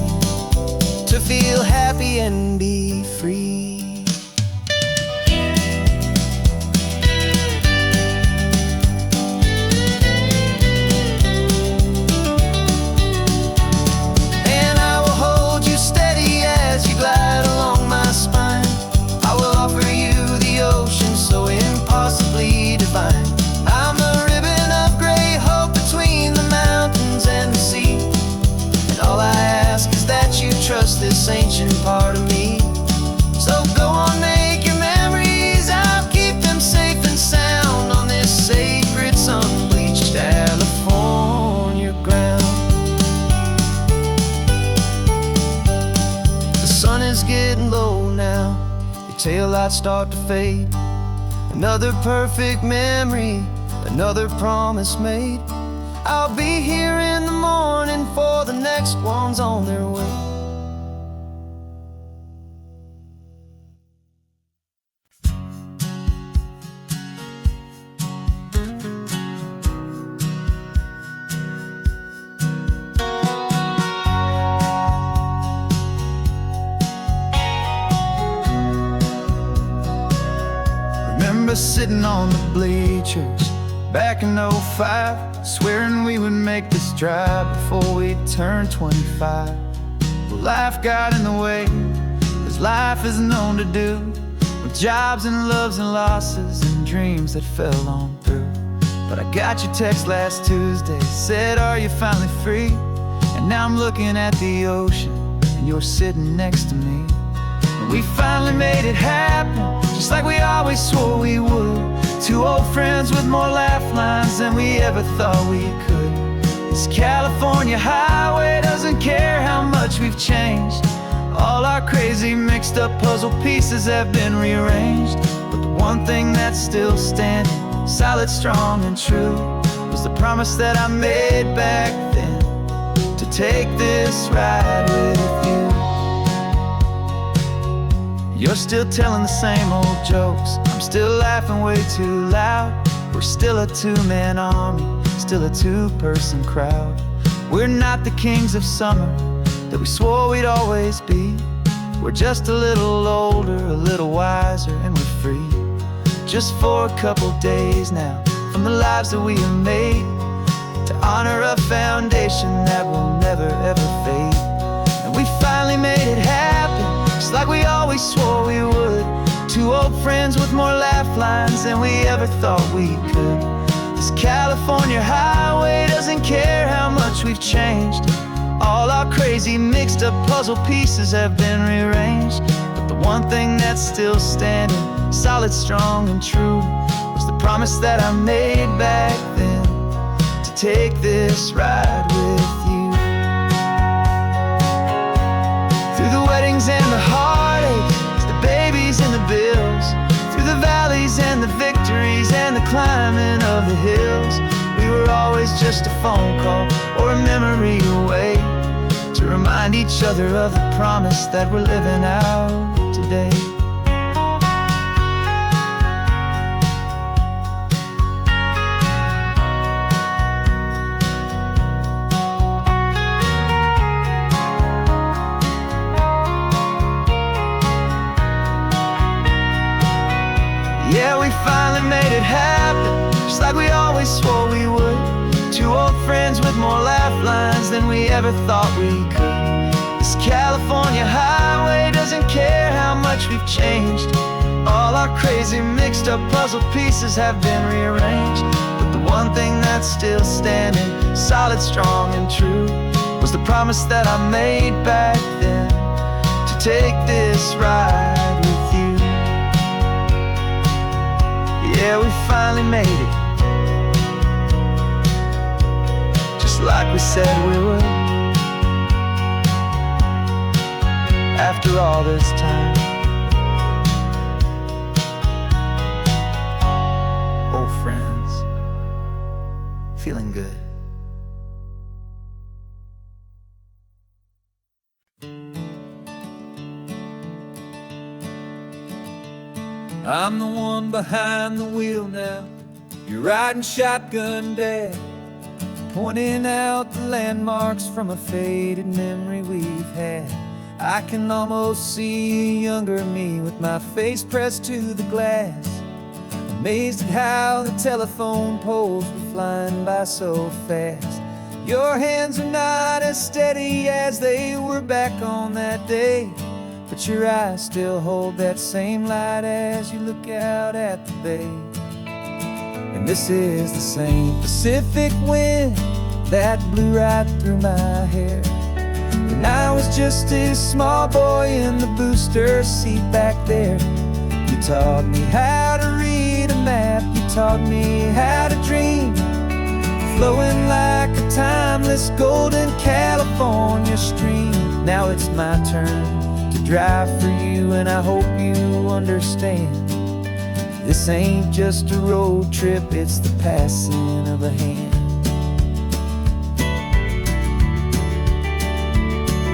to feel happy and be free. And I will hold you steady as you glide along my spine. I will offer you the ocean so impossibly divine. I'm the ribbon of gray hope between the mountains and the sea. And all I ask is that you trust this ancient part of me. So go on, make your memories, I'll keep them safe and sound on this sacred sun-bleached California ground. The sun is getting low now, your taillights start to fade. Another perfect memory, another promise made. I'll be here in the morning for the next ones on their way. Remember sitting on the bleachers back in '05, swearing we would make this drive before we turned 25. Well, life got in the way, as life is known to do, with jobs and loves and losses and dreams that fell on through. But I got your text last Tuesday, said, are you finally free? And now I'm looking at the ocean, and you're sitting next to me. And we finally made it happen, just like we always swore we would. Two old friends with more laugh lines than we ever thought we could. This California highway doesn't care how much we've changed. All our crazy mixed up puzzle pieces have been rearranged. But the one thing that's still standing, solid, strong and true, was the promise that I made back then, to take this ride with you. You're still telling the same old jokes, I'm still laughing way too loud. We're still a two-man army, still a two-person crowd. We're not the kings of summer that we swore we'd always be. We're just a little older, a little wiser, and we're free. Just for a couple days now, from the lives that we have made, to honor a foundation that will never ever fade. And we finally made it happen, just like we always swore we would. Two old friends with more laugh lines than we ever thought we could. This California highway doesn't care how much we've changed. All our crazy mixed up puzzle pieces have been rearranged. But the one thing that's still standing, solid, strong and true, was the promise that I made back then, to take this ride with you. Through the weddings and the heartaches, the babies and the bills, through the valleys and the victories and the climbing of the hills, we were always just a phone call or a memory away, to remind each other of the promise that we're living out today. Yeah, we finally made it happen, just like we always swore we would. Two old friends with more laugh lines than we ever thought we could. This California highway doesn't care how much we've changed. All our crazy mixed up puzzle pieces have been rearranged. But the one thing that's still standing, solid, strong and true, was the promise that I made back then, to take this ride with you. Yeah, we finally made it, just like we said we would. after all this time. Old friends, feeling good. I'm the one behind the wheel now. You're riding shotgun, Dad, pointing out the landmarks from a faded memory we've had. I can almost see a younger me with my face pressed to the glass, amazed at how the telephone poles were flying by so fast. Your hands are not as steady as they were back on that day, but your eyes still hold that same light as you look out at the bay. And this is the same Pacific wind that blew right through my hair when I was just a small boy in the booster seat back there. You taught me how to read a map, you taught me how to dream, flowing like a timeless golden California stream. Now it's my turn to drive for you, and I hope you understand. This ain't just a road trip, it's the passing of a hand.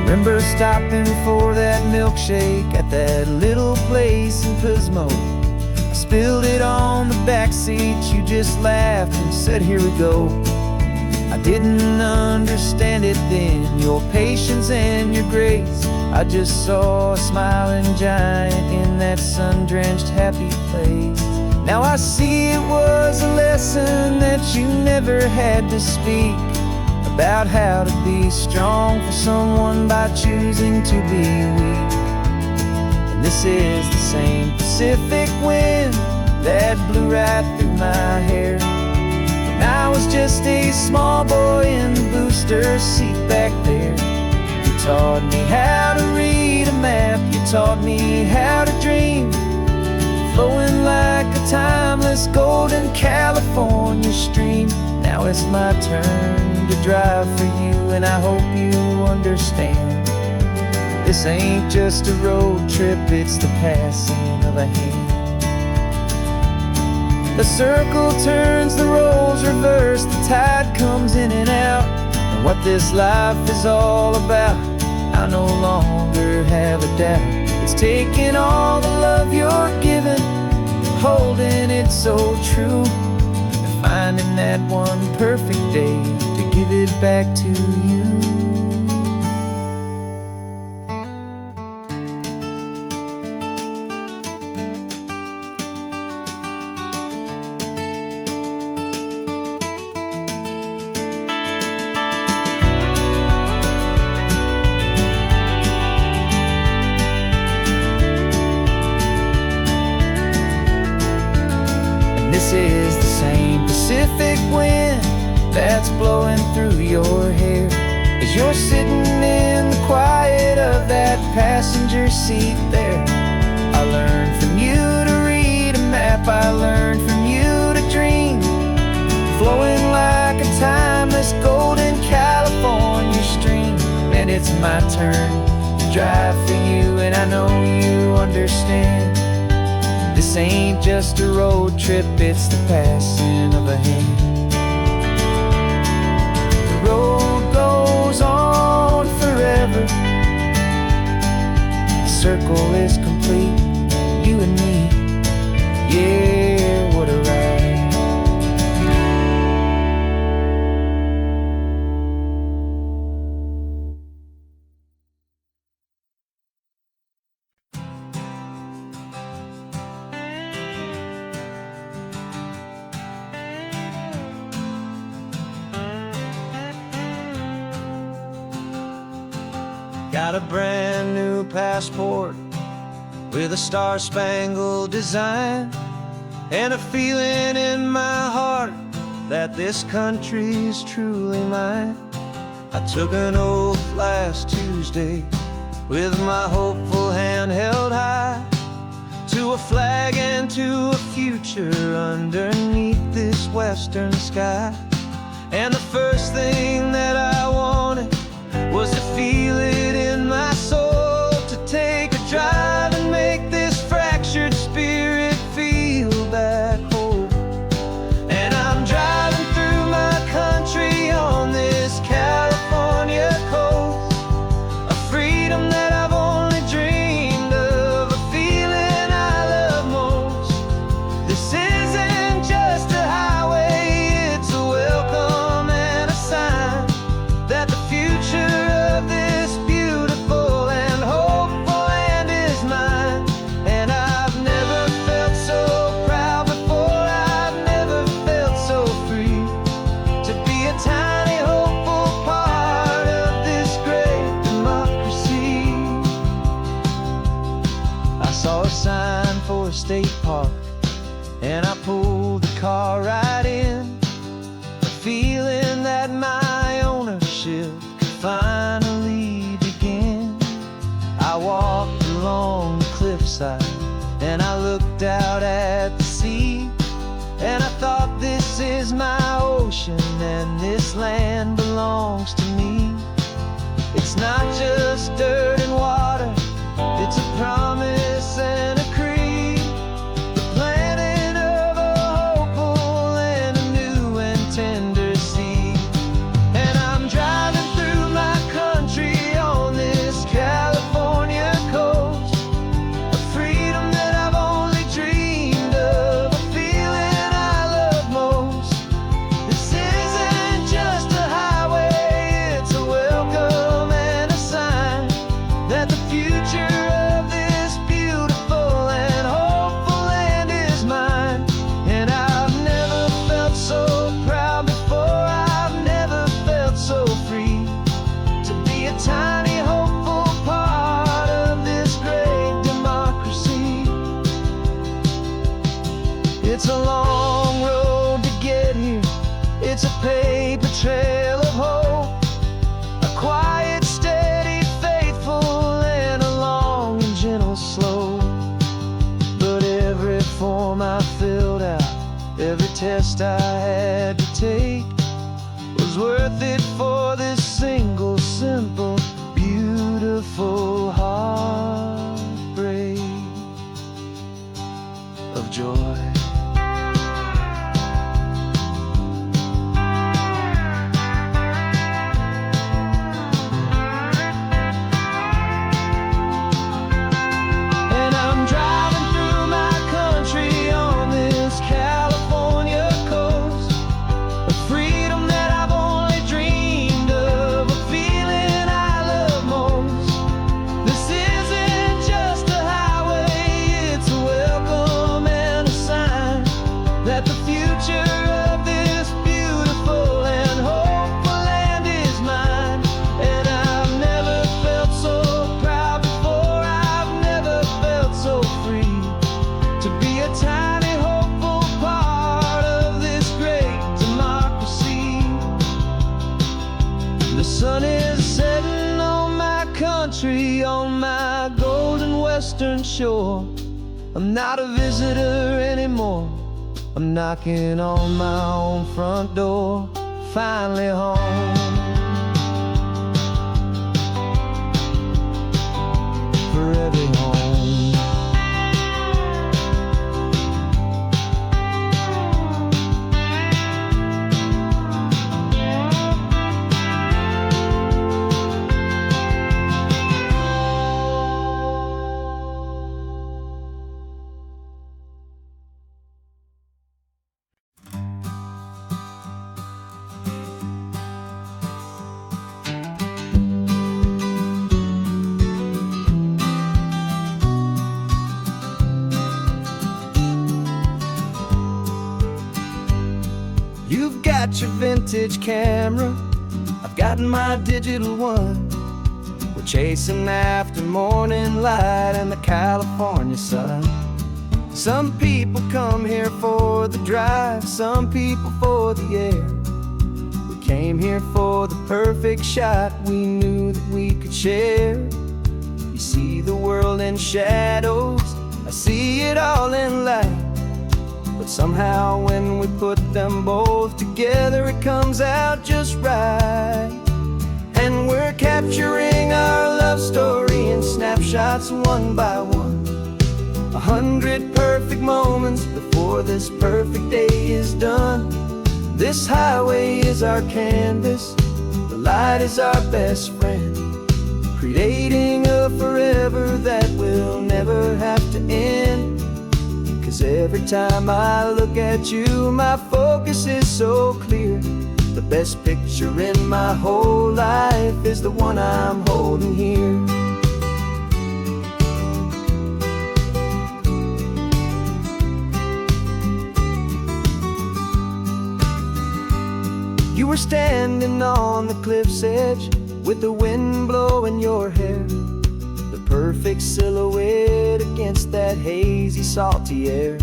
Remember stopping for that milkshake at that little place in Pismo? I spilled it on the back seat, you just laughed and said, here we go. I didn't understand it then, your patience and your grace. I just saw a smiling giant in that sun-drenched happy place. Now I see it was a lesson that you never had to speak, about how to be strong for someone by choosing to be weak. And this is the same Pacific wind that blew right through my hair when I was just a small boy in the booster seat back there. You taught me how to read a map, you taught me how to dream, flowing like a timeless golden California stream. Now it's my turn to drive for you, and I hope you understand. This ain't just a road trip, it's the passing of a hand. The circle turns, the roles reverse, the tide comes in and out. And what this life is all about, I no longer have a doubt. It's taking all the love you're giving, holding it so true, and finding that one perfect day to give it back to you. This is the same Pacific wind that's blowing through your hair as you're sitting in the quiet of that passenger seat there. I learned from you to read a map, I learned from you to dream, flowing like a timeless golden California stream. And it's my turn to drive for you, and I know you understand. This ain't just a road trip, it's the passing of a hand. The road goes on forever, the circle is complete, you and me, yeah, what a ride. Got a brand new passport with a star-spangled design, and a feeling in my heart that this country's truly mine. I took an oath last Tuesday with my hopeful hand held high, to a flag and to a future underneath this western sky. And the first thing that I wanted was to feel it in my soul, to and I pulled the car right in, feeling that my ownership could finally begin. I walked along the cliffside and I looked out at the sea, and I thought, this is my ocean and this land belongs to me. It's not just dirt and water, it's a promise and a creed, the planting of a hopeful and a new and tender seed. And I'm driving through my country on this California coast, a freedom that I've only dreamed of, a feeling I love most. This isn't just a highway, it's a welcome and a sign that the future of this beautiful and hopeful land is mine. And I've never felt so proud before, I've never felt so free to be a tiny hopeful part of this great democracy. It's a long road to get here, it's a paper trail of hope, a quiet, steady, faithful, and a long and gentle slope. But every form I filled out, every test I had to take, was worth it for this single, simple, beautiful heartbreak of joy. And I'm driving through my country on this California coast, a freedom that I've only dreamed of, a feeling I love most. This isn't just a highway, it's a welcome and a sign that the future of this beautiful and hopeful land is mine. And I've never felt so proud before, I've never felt so free to be a tiny hopeful part of this great democracy. The sun is setting on my country, on my golden western shore. I'm not a visitor anymore, I'm knocking on my own front door, finally home. Forever home. You've got your vintage camera, I've got my digital one. We're chasing after morning light and the California sun. Some people come here for the drive, some people for the air. We came here for the perfect shot, we knew that we could share. You see the world in shadows, I see it all in light. But somehow when we put them both together, it comes out just right. And we're capturing our love story in snapshots one by one, 100 perfect moments before this perfect day is done. This highway is our canvas, the light is our best friend, creating a forever that will never have to end. 'Cause every time I look at you, my focus is so clear. The best picture in my whole life is the one I'm holding here. You were standing on the cliff's edge with the wind blowing your hair, the perfect silhouette against that hazy, salty air.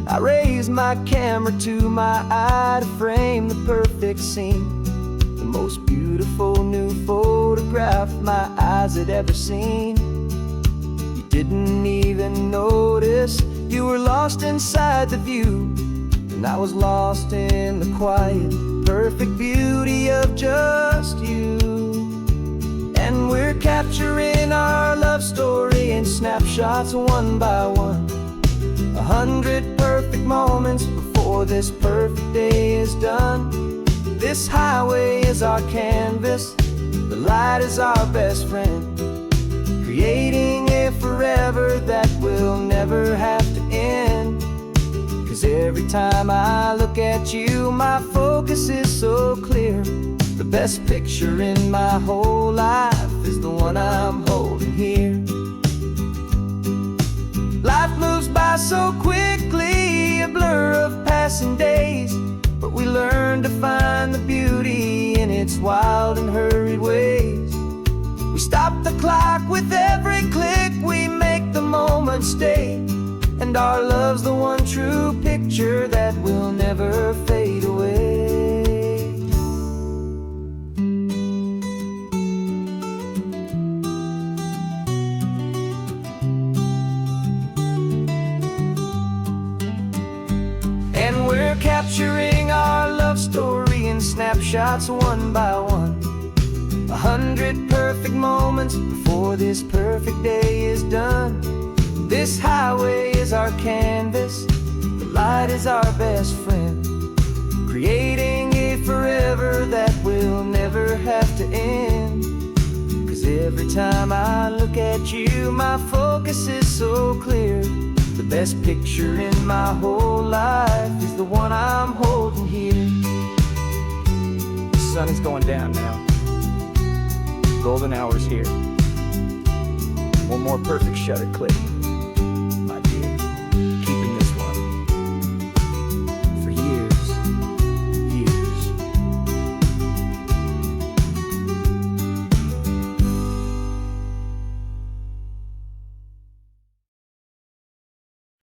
I raised my camera to my eye to frame the perfect scene, the most beautiful new photograph my eyes had ever seen. You didn't even notice you were lost inside the view, and I was lost in the quiet, perfect beauty of just you. And we're capturing our love story in snapshots one by one, 100 perfect moments before this perfect day is done. This highway is our canvas, the light is our best friend, creating a forever that will never have to end. 'Cause every time I look at you, my focus is so clear. The best picture in my whole life is the one I'm holding here. Life moves by so quickly, a blur of passing days, but we learn to find the beauty in its wild and hurried ways. We stop the clock with every click, we make the moment stay, and our love's the one true picture that will never fade away. And we're capturing our love story in snapshots one by one, 100 perfect moments before this perfect day is done. This highway is our canvas, the light is our best friend, creating a forever that will never have to end. 'Cause every time I look at you, my focus is so clear. The best picture in my whole life is the one I'm holding here. The sun is going down now. Golden hour's here. One more perfect shutter click.